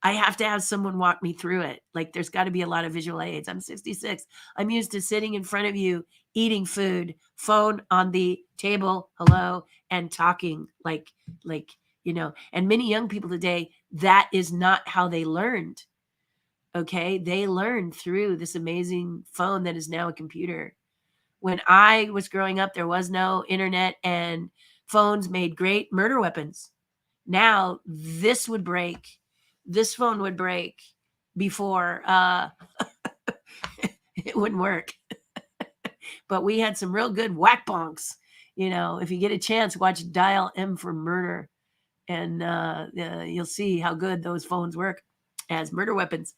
I have to have someone walk me through it. Like there's got to be a lot of visual aids. I'm 66. I'm used to sitting in front of you, eating food, phone on the table, hello, and talking like, and many young people today, that is not how they learned. Okay. They learned through this amazing phone that is now a computer. When I was growing up, there was no internet and phones made great murder weapons. Now this phone would break before it wouldn't work. But we had some real good whack bonks. If you get a chance, watch Dial M for Murder, and you'll see how good those phones work as murder weapons.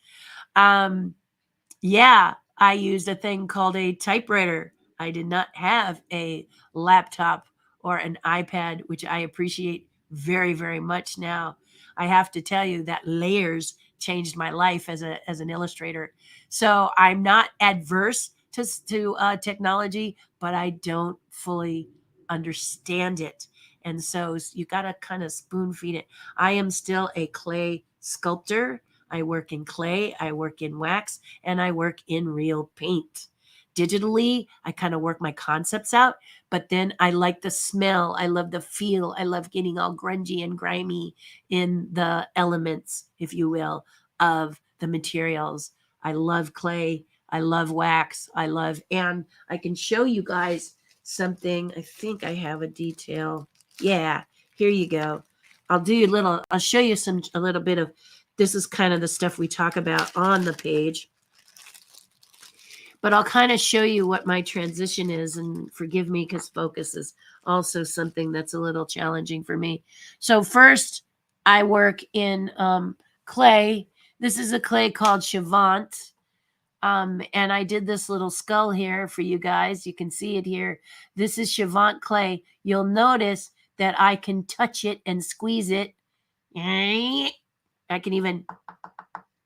Yeah. I used a thing called a typewriter. I did not have a laptop or an iPad, which I appreciate very, very much now. I have to tell you that layers changed my life as an illustrator. So I'm not adverse to technology, but I don't fully understand it. And so you got to kind of spoon feed it. I am still a clay sculptor. I work in clay, I work in wax, and I work in real paint. Digitally, I kind of work my concepts out, but then I like the smell. I love the feel. I love getting all grungy and grimy in the elements, if you will, of the materials. I love clay. I love wax. And I can show you guys something. I think I have a detail. Yeah, here you go. I'll show you a little bit of, this is kind of the stuff we talk about on the page. But I'll kind of show you what my transition is, and forgive me because focus is also something that's a little challenging for me. So first, I work in clay. This is a clay called Chavant. And I did this little skull here for you guys. You can see it here. This is Chavant clay. You'll notice that I can touch it and squeeze it. I can even,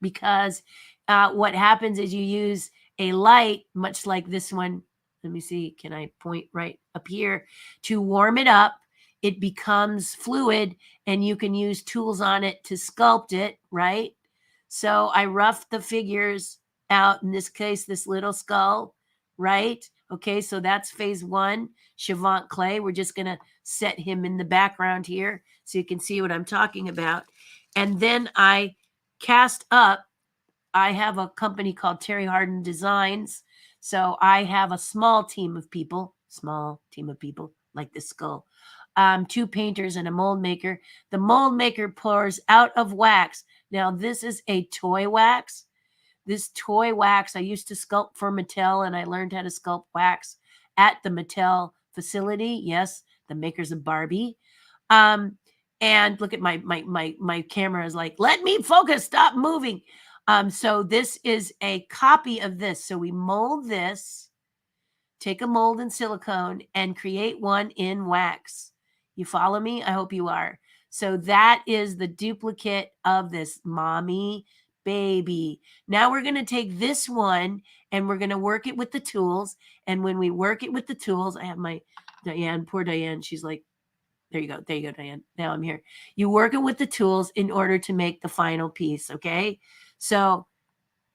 because what happens is you use a light, much like this one. Let me see, can I point right up here? To warm it up, it becomes fluid, and you can use tools on it to sculpt it, right? So I roughed the figures out, in this case, this little skull, right? Okay, so that's phase one, Chavant clay. We're just going to set him in the background here so you can see what I'm talking about. And then I cast up. I have a company called TERRI HARDIN Designs. So I have a small team of people like this skull. 2 painters and a mold maker. The mold maker pours out of wax. Now, this is a toy wax. This toy wax, I used to sculpt for Mattel, and I learned how to sculpt wax at the Mattel facility. Yes, the makers of Barbie. And look at my camera is like, let me focus, stop moving. So this is a copy of this. So we mold this, take a mold in silicone, and create one in wax. You follow me? I hope you are. So that is the duplicate of this mommy baby. Now we're going to take this one and we're going to work it with the tools. And when we work it with the tools, I have my Diane, poor Diane. She's like, there you go, Diane. Now I'm here. You work it with the tools in order to make the final piece, okay? So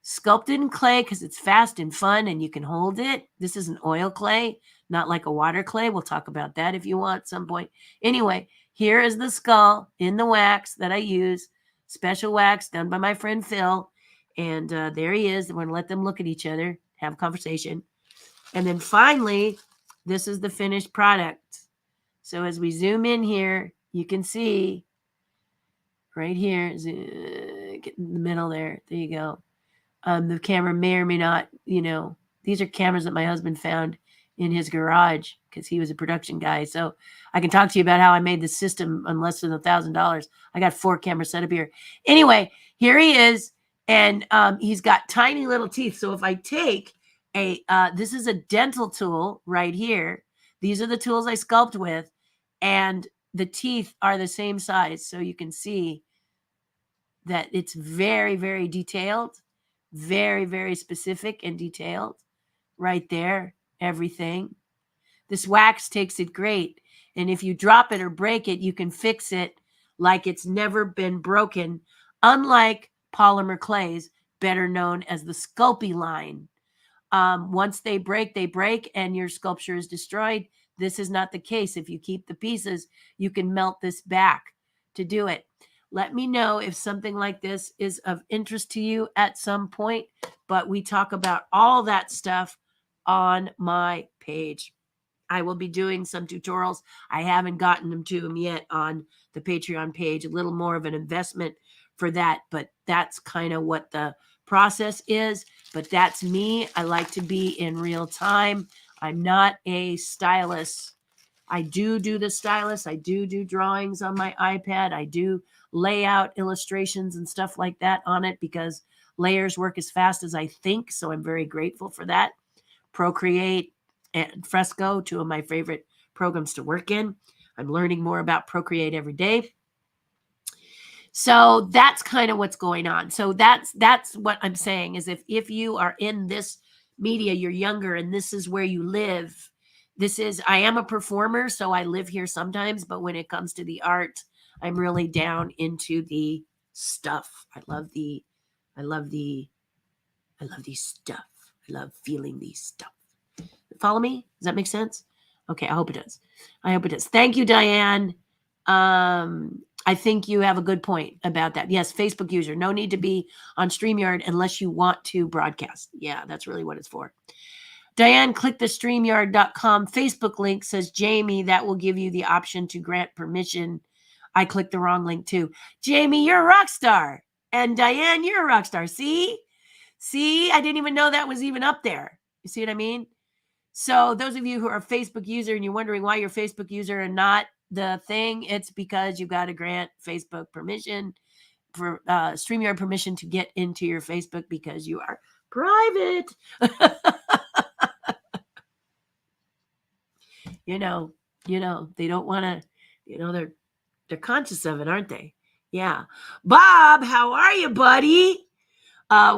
sculpted in clay because it's fast and fun and you can hold it. This is an oil clay, not like a water clay. We'll talk about that if you want at some point. Anyway, here is the skull in the wax that I use, special wax done by my friend Phil. And there he is. We're going to let them look at each other, have a conversation. And then finally, this is the finished product. So as we zoom in here, you can see right here, get in the middle there. There you go. The camera may or may not, these are cameras that my husband found in his garage because he was a production guy. So I can talk to you about how I made the system on less than $1,000. I got 4 cameras set up here. Anyway, here he is. And he's got tiny little teeth. So if I take this is a dental tool right here. These are the tools I sculpt with. And the teeth are the same size. So you can see that it's very, very detailed. Very, very specific and detailed right there, everything. This wax takes it great. And if you drop it or break it, you can fix it like it's never been broken, unlike polymer clays, better known as the Sculpey line. Once they break, and your sculpture is destroyed. This is not the case. If you keep the pieces, you can melt this back to do it. Let me know if something like this is of interest to you at some point, but we talk about all that stuff on my page. I will be doing some tutorials. I haven't gotten them to them yet on the Patreon page, a little more of an investment for that, but that's kind of what the process is. But that's me. I like to be in real time. I'm not a stylist. I do the stylus. I do drawings on my iPad. I do lay out illustrations and stuff like that on it because layers work as fast as I think, so I'm very grateful for that. Procreate and Fresco, two of my favorite programs to work in. I'm learning more about Procreate every day. So that's kind of what's going on. So that's what I'm saying is if you are in this media, you're younger and this is where you live. I am a performer, so I live here sometimes, but when it comes to the art, I'm really down into the stuff. I love the stuff. I love feeling the stuff. Follow me? Does that make sense? Okay, I hope it does. Thank you, Diane. I think you have a good point about that. Yes, Facebook user. No need to be on StreamYard unless you want to broadcast. Yeah, that's really what it's for. Diane, click the StreamYard.com Facebook link, says Jamie. That will give you the option to grant permission. I clicked the wrong link too. Jamie, you're a rock star. And Diane, you're a rock star. See, I didn't even know that was even up there. You see what I mean? So those of you who are a Facebook user and you're wondering why you're a Facebook user and not the thing, it's because you got to grant Facebook permission for StreamYard permission to get into your Facebook because you are private. you know, they don't want to, they're conscious of it, aren't they? Yeah. Bob, how are you, buddy?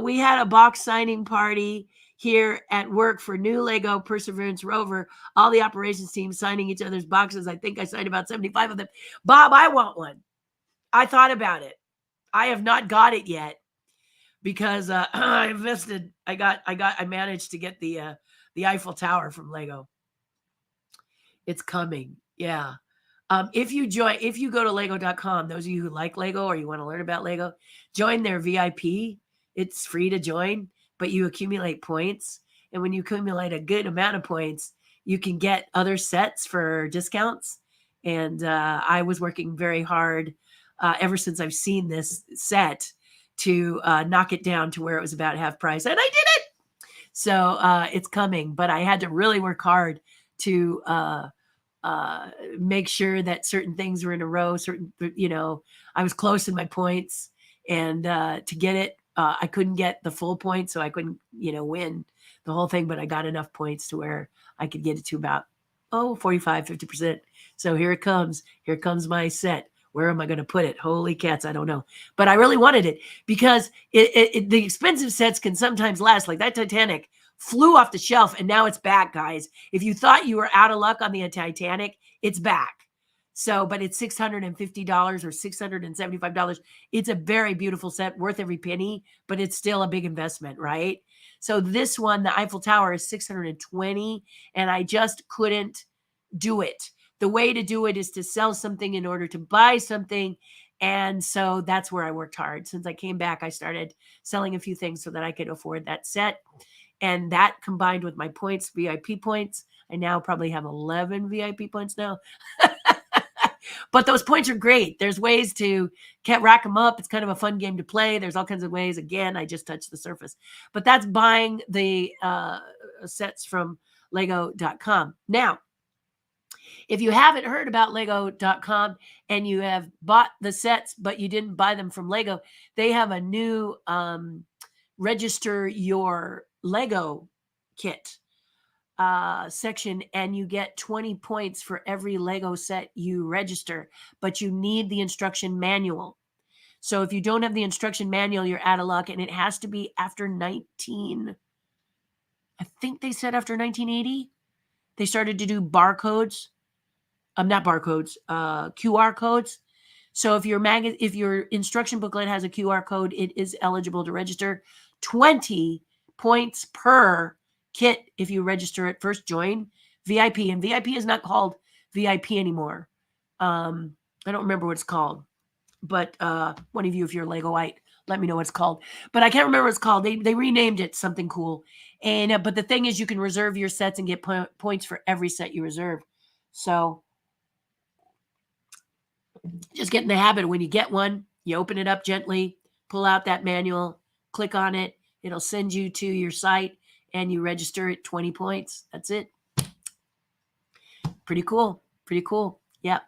We had a box signing party here at work for new Lego Perseverance Rover. All the operations team signing each other's boxes. I think I signed about 75 of them. Bob, I want one. I thought about it. I have not got it yet because I invested. I managed to get the Eiffel Tower from Lego. It's coming. Yeah. If you go to lego.com, those of you who like Lego or you want to learn about Lego, join their VIP. It's free to join, but you accumulate points. And when you accumulate a good amount of points, you can get other sets for discounts. And I was working very hard ever since I've seen this set to knock it down to where it was about half price. And I did it. So it's coming, but I had to really work hard to make sure that certain things were in a row, I was close in my points, and to get it, I couldn't get the full point, so I couldn't, win the whole thing, but I got enough points to where I could get it to about, 45, 50%. So here it comes. Here comes my set. Where am I going to put it? Holy cats, I don't know. But I really wanted it because the expensive sets can sometimes last. Like that Titanic flew off the shelf and now it's back, guys. If you thought you were out of luck on the Titanic, it's back. So, but it's $650 or $675. It's a very beautiful set, worth every penny, but it's still a big investment, right? So this one, the Eiffel Tower, is $620, and I just couldn't do it. The way to do it is to sell something in order to buy something. And so that's where I worked hard. Since I came back, I started selling a few things so that I could afford that set. And that combined with my points, VIP points, I now probably have 11 VIP points now. But those points are great. There's ways to rack them up. It's kind of a fun game to play. There's all kinds of ways. Again, I just touched the surface. But that's buying the sets from lego.com. Now, if you haven't heard about lego.com and you have bought the sets, but you didn't buy them from Lego, they have a new register your Lego kit section, and you get 20 points for every Lego set you register, but you need the instruction manual. So if you don't have the instruction manual, you're out of luck, and it has to be after I think they said after 1980, they started to do barcodes. Not barcodes, QR codes. So if your instruction booklet has a QR code, it is eligible to register. 20 points per kit if you register it first. Join VIP, and VIP is not called VIP anymore. I don't remember what it's called, but one of you, if you're Legoite, let me know what it's called. But I can't remember what it's called. They renamed it something cool. And but the thing is, you can reserve your sets and get points for every set you reserve. So just get in the habit of when you get one, you open it up gently, pull out that manual, click on it. It'll send you to your site and you register it, 20 points. That's it. Pretty cool. Yep.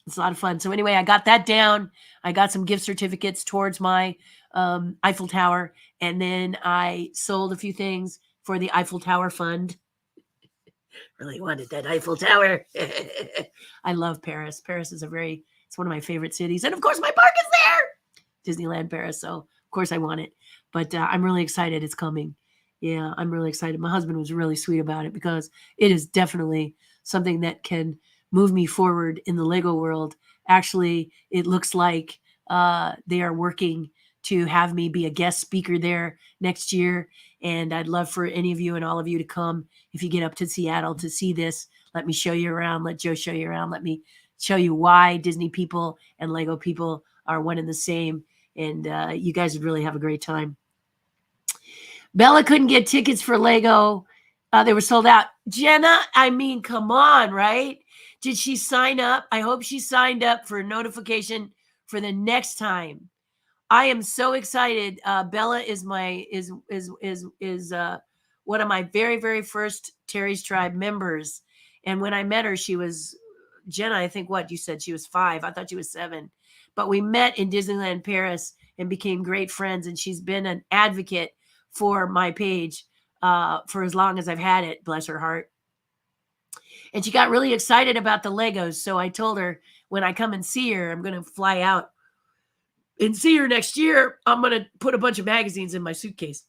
It's a lot of fun. So anyway, I got that down. I got some gift certificates towards my Eiffel Tower, and then I sold a few things for the Eiffel Tower Fund. Really wanted that Eiffel Tower. I love Paris. Paris is it's one of my favorite cities. And of course, my park is there, Disneyland Paris. So, of course, I want it. But I'm really excited it's coming. Yeah, I'm really excited. My husband was really sweet about it because it is definitely something that can move me forward in the Lego world. Actually, it looks like they are working to have me be a guest speaker there next year. And I'd love for any of you and all of you to come if you get up to Seattle to see this. Let me show you around. Let Joe show you around. Let me show you why Disney people and Lego people are one and the same. And you guys would really have a great time. Bella couldn't get tickets for Lego. They were sold out. Jenna, I mean, come on, right? Did she sign up? I hope she signed up for a notification for the next time. I am so excited. Bella is one of my very, very first Terry's Tribe members. And when I met her, she was, Jenna, I think what you said, she was 5. I thought she was 7. But we met in Disneyland Paris and became great friends. And she's been an advocate for my page for as long as I've had it, bless her heart. And she got really excited about the Legos. So I told her when I come and see her, I'm going to fly out and see her next year. I'm going to put a bunch of magazines in my suitcase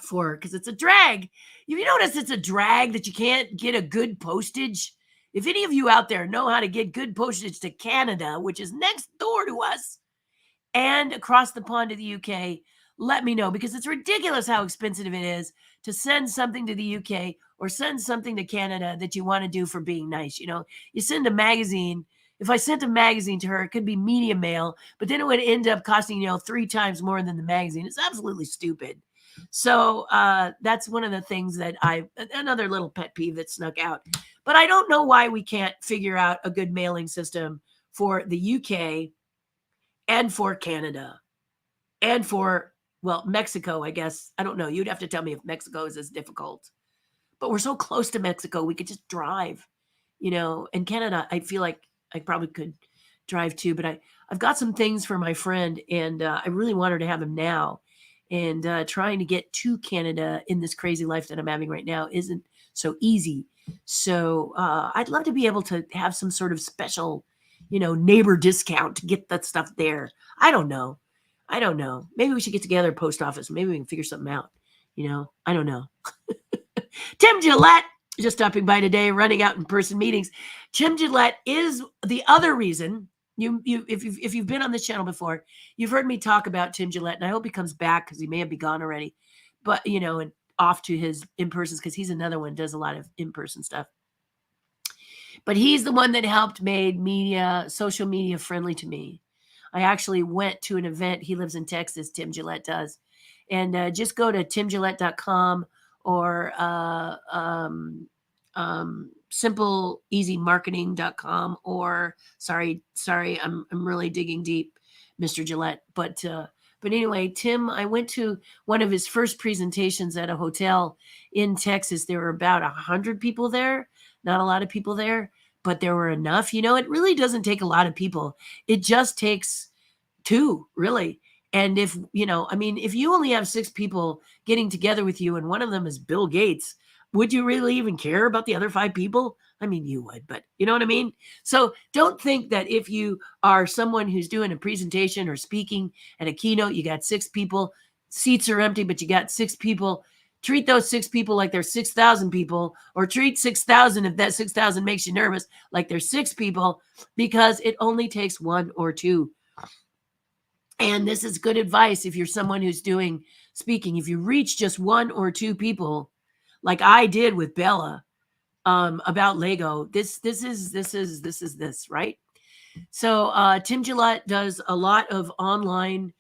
for her because it's a drag. You notice it's a drag that you can't get a good postage. If any of you out there know how to get good postage to Canada, which is next door to us, and across the pond to the UK, let me know, because it's ridiculous how expensive it is to send something to the UK or send something to Canada that you want to do for being nice. You know, you send a magazine. If I sent a magazine to her, it could be media mail, but then it would end up costing, 3 times more than the magazine. It's absolutely stupid. So that's one of the things that another little pet peeve that snuck out. But I don't know why we can't figure out a good mailing system for the UK and for Canada and for, Mexico, I guess. I don't know. You'd have to tell me if Mexico is as difficult. But we're so close to Mexico, we could just drive, And Canada, I feel like I probably could drive too. But I've got some things for my friend, and I really want her to have them now. And trying to get to Canada in this crazy life that I'm having right now isn't so easy. So I'd love to be able to have some sort of special, neighbor discount to get that stuff there. I don't know. Maybe we should get together, post office. Maybe we can figure something out. I don't know. Tim Gillette just stopping by today, running out in-person meetings. Tim Gillette is the other reason. If you've been on this channel before, you've heard me talk about Tim Gillette, and I hope he comes back because he may have been gone already. But and off to his in-persons, because he's another one does a lot of in-person stuff. But he's the one that helped made social media friendly to me. I actually went to an event. He lives in Texas, Tim Gillette does. And just go to timgillette.com or simpleeasymarketing.com, or sorry, I'm really digging deep, Mr. Gillette. But anyway, Tim, I went to one of his first presentations at a hotel in Texas. There were about 100 people there, not a lot of people there, but there were enough. It really doesn't take a lot of people. It just takes 2, really. And if you only have 6 people getting together with you and one of them is Bill Gates, would you really even care about the other 5 people? I mean, you would, but you know what I mean? So don't think that if you are someone who's doing a presentation or speaking at a keynote, you got 6 people, seats are empty, but you got 6 people. Treat those 6 people like they're 6,000 people, or treat 6,000, if that 6,000 makes you nervous, like there's 6 people, because it only takes 1 or 2. And this is good advice if you're someone who's doing speaking. If you reach just 1 or 2 people, like I did with Bella, about Lego, this is right? So Tim Gillette does a lot of online.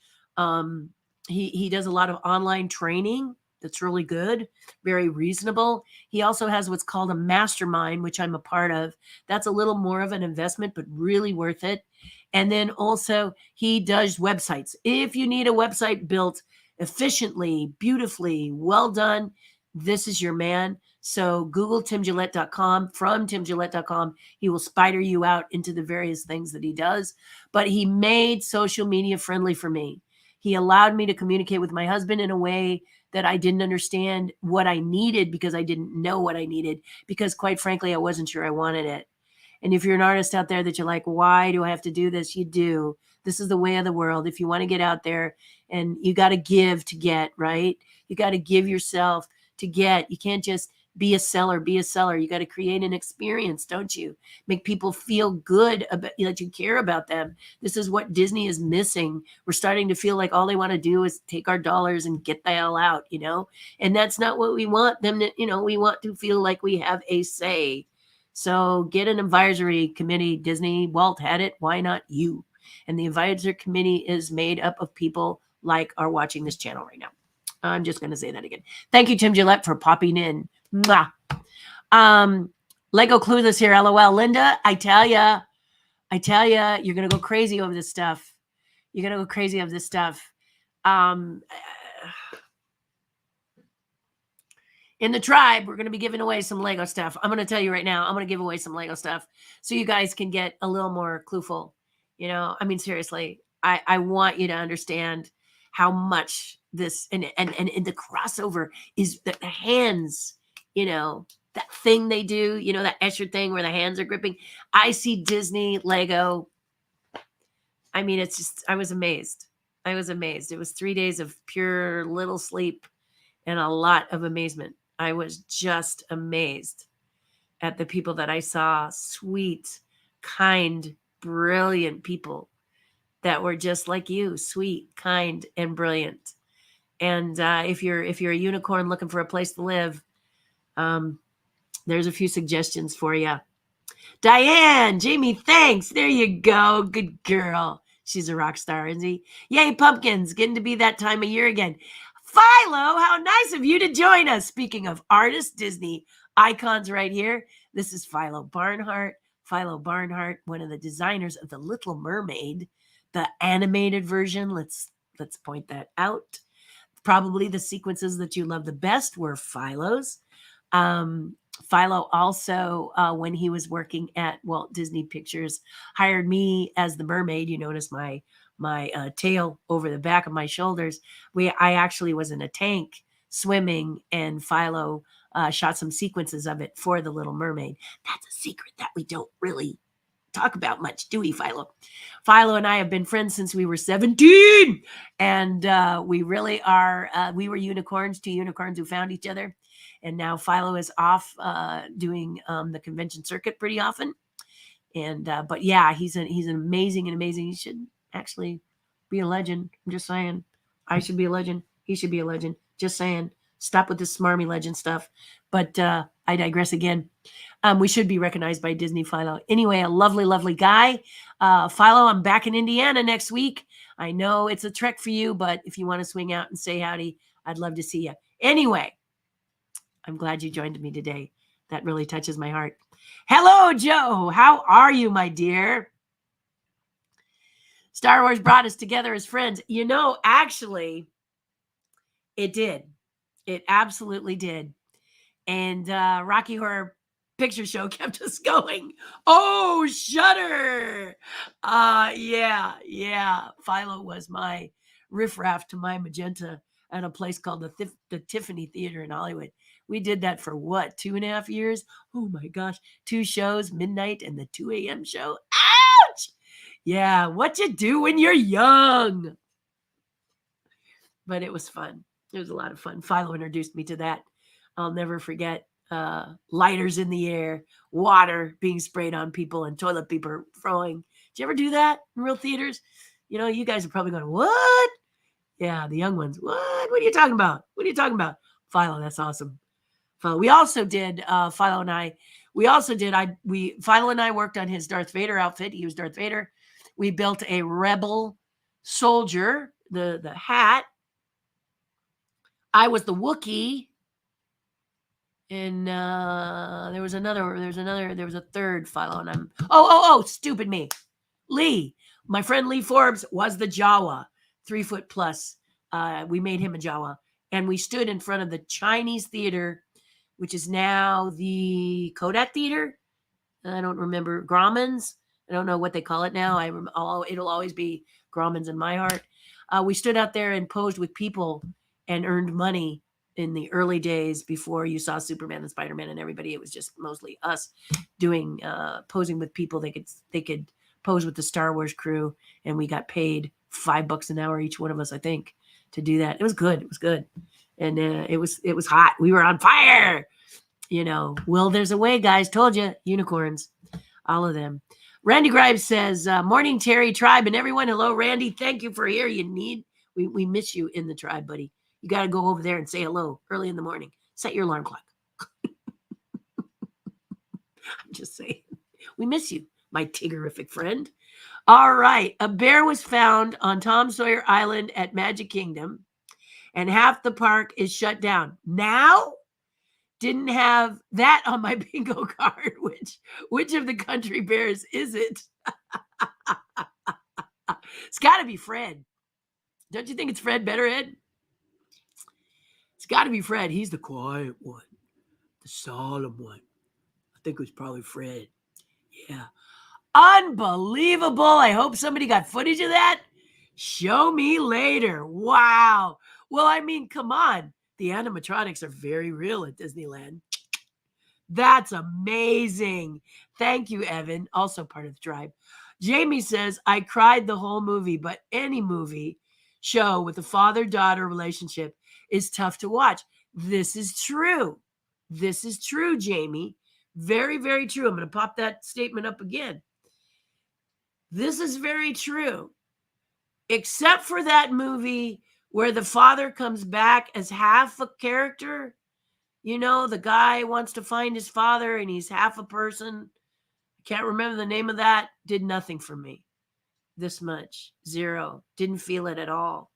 He does a lot of online training. That's really good, very reasonable. He also has what's called a mastermind, which I'm a part of. That's a little more of an investment, but really worth it. And then also he does websites. If you need a website built efficiently, beautifully, well done, this is your man. So Google timgillette.com. From timgillette.com, he will spider you out into the various things that he does. But he made social media friendly for me. He allowed me to communicate with my husband in a way that I didn't understand what I needed because I didn't know what I needed, because quite frankly, I wasn't sure I wanted it. And if you're an artist out there that you're like, why do I have to do this? You do. This is the way of the world. If you want to get out there, and you got to give to get, right? You got to give yourself to get. You can't just be a seller, be a seller. You got to create an experience, don't you? Make people feel good about that you care about them. This is what Disney is missing. We're starting to feel like all they want to do is take our dollars and get the hell out, and that's not what we want them to, we want to feel like we have a say. So get an advisory committee. Disney, Walt had it. Why not you? And the advisory committee is made up of people like are watching this channel right now. I'm just going to say that again. Thank you, Tim Gillette, for popping in. Mwah. Lego Clueless here, LOL. Linda, I tell ya, you're going to go crazy over this stuff. You're going to go crazy over this stuff. In the tribe, we're going to be giving away some Lego stuff. I'm going to tell you right now, I'm going to give away some Lego stuff so you guys can get a little more clueful. I mean, seriously, I want you to understand how much this and the crossover is the hands, that thing they do, that Escher thing where the hands are gripping. I see Disney, Lego. I mean, it's just, I was amazed. It was 3 days of pure little sleep and a lot of amazement. I was just amazed at the people that I saw. Sweet, kind, brilliant people that were just like you, sweet, kind, and brilliant. And if you're a unicorn looking for a place to live, there's a few suggestions for you. Diane, Jamie, thanks. There you go. Good girl. She's a rock star, isn't he? Yay, pumpkins. Getting to be that time of year again. Philo, how nice of you to join us. Speaking of artists, Disney icons right here. This is Philo Barnhart. Philo Barnhart, one of the designers of The Little Mermaid, the animated version. Let's point that out. Probably the sequences that you love the best were Philo's. Philo also, when he was working at Walt Disney Pictures, hired me as the mermaid. You notice my tail over the back of my shoulders. I actually was in a tank swimming, and Philo shot some sequences of it for The Little Mermaid. That's a secret that we don't really talk about much, do we, Philo? Philo and I have been friends since we were 17, and we really are. We were unicorns, two unicorns who found each other, and now Philo is off doing the convention circuit pretty often. And but yeah, he's an amazing. He should actually be a legend. I'm just saying. I should be a legend. He should be a legend. Just saying. Stop with this smarmy legend stuff. But I digress again. We should be recognized by Disney, Philo. Anyway, a lovely, lovely guy. Philo, I'm back in Indiana next week. I know it's a trek for you, but if you want to swing out and say howdy, I'd love to see you. Anyway, I'm glad you joined me today. That really touches my heart. Hello, Joe. How are you, my dear? Star Wars brought us together as friends. Actually, it did. It absolutely did. And Rocky Horror Picture Show kept us going. Oh, Shudder. Yeah. Philo was my riffraff to my magenta at a place called the Tiffany Theater in Hollywood. We did that for what, 2.5 years? Oh my gosh. 2 shows, midnight and the 2 a.m. show. Ouch! Yeah, what you do when you're young. But it was fun. It was a lot of fun. Philo introduced me to that. I'll never forget lighters in the air, water being sprayed on people, and toilet paper throwing. Did you ever do that in real theaters? You guys are probably going, what? Yeah, the young ones. What are you talking about? What are you talking about? Philo, that's awesome. Philo. We also did, Philo and I worked on his Darth Vader outfit. He was Darth Vader. We built a rebel soldier, the hat. I was the Wookiee. And there was a third Philo, and I'm stupid me. Lee, my friend Lee Forbes was the Jawa, 3 foot plus. We made him a Jawa, and we stood in front of the Chinese theater which is now the Kodak Theater. I don't remember. Grauman's. I don't know what they call it now. It'll always be Grauman's in my heart. We stood out there and posed with people and earned money in the early days before you saw Superman and Spider-Man and everybody. It was just mostly us doing posing with people. They could pose with the Star Wars crew, and we got paid $5 an hour each one of us, I think, to do that. It was good. It was good, and it was hot. We were on fire. Well, there's a way, guys. Told you, unicorns, all of them. Randy Grimes says, morning, Terry, tribe, and everyone. Hello, Randy. Thank you for here. We miss you in the tribe, buddy. You got to go over there and say hello early in the morning. Set your alarm clock. I'm just saying. We miss you, my Tiggerific friend. All right. A bear was found on Tom Sawyer Island at Magic Kingdom, and half the park is shut down. Now? Didn't have that on my bingo card. Which of the country bears is it? It's got to be Fred. Don't you think it's Fred better, Ed? It's got to be Fred. He's the quiet one, the solemn one. I think it was probably Fred. Yeah. Unbelievable. I hope somebody got footage of that. Show me later. Wow. Well, I mean, come on. The animatronics are very real at Disneyland. That's amazing. Thank you, Evan. Also part of the tribe. Jamie says, I cried the whole movie, but any movie show with a father-daughter relationship is tough to watch. This is true. This is true, Jamie. Very, very true. I'm going to pop that statement up again. This is very true. Except for that movie where the father comes back as half a character. The guy wants to find his father and he's half a person. Can't remember the name of that. Did nothing for me. This much. Zero. Didn't feel it at all.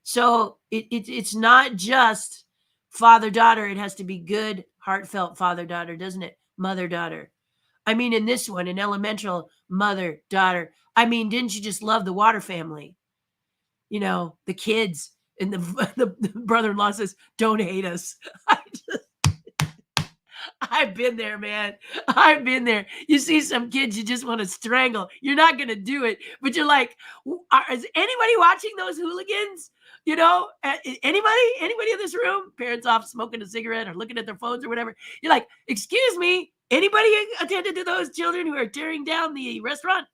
So it's not just father-daughter. It has to be good, heartfelt father-daughter, doesn't it? Mother-daughter. I mean, in this one, in Elemental, mother-daughter. I mean, didn't you just love the Water family? The kids, and the brother-in-law says, don't hate us. I've been there, man. I've been there. You see some kids you just want to strangle. You're not going to do it, but you're like, is anybody watching those hooligans? Anybody in this room? Parents off smoking a cigarette or looking at their phones or whatever. You're like, excuse me, anybody attended to those children who are tearing down the restaurant?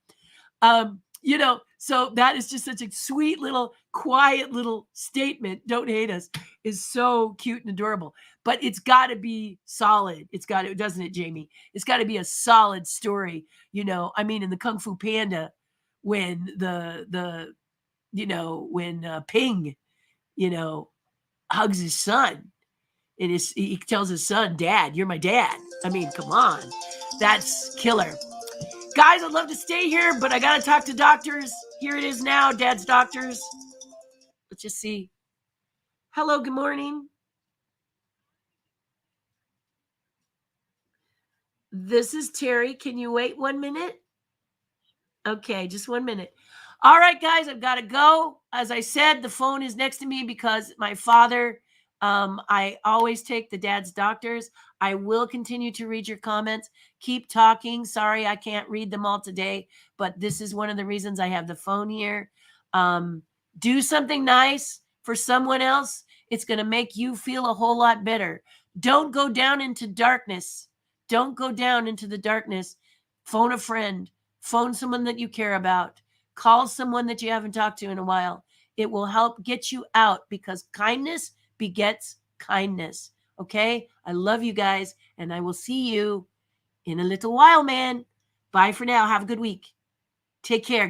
So that is just such a sweet little, quiet little statement. Don't hate us is so cute and adorable, but it's got to be solid. Doesn't it, Jamie? It's got to be a solid story. In the Kung Fu Panda, when when Ping, hugs his son, and he tells his son, Dad, you're my dad. I mean, come on. That's killer. Guys, I'd love to stay here, but I got to talk to doctors. Here it is now, Dad's doctors. Let's just see. Hello, good morning. This is Terry. Can you wait 1 minute? Okay, just 1 minute. All right, guys, I've got to go. As I said, the phone is next to me because my father, I always take the Dad's doctors. I will continue to read your comments. Keep talking. Sorry, I can't read them all today, but this is one of the reasons I have the phone here. Do something nice for someone else. It's going to make you feel a whole lot better. Don't go down into darkness. Don't go down into the darkness. Phone a friend. Phone someone that you care about. Call someone that you haven't talked to in a while. It will help get you out because kindness begets kindness. Okay? I love you guys, and I will see you in a little while, man. Bye for now. Have a good week. Take care.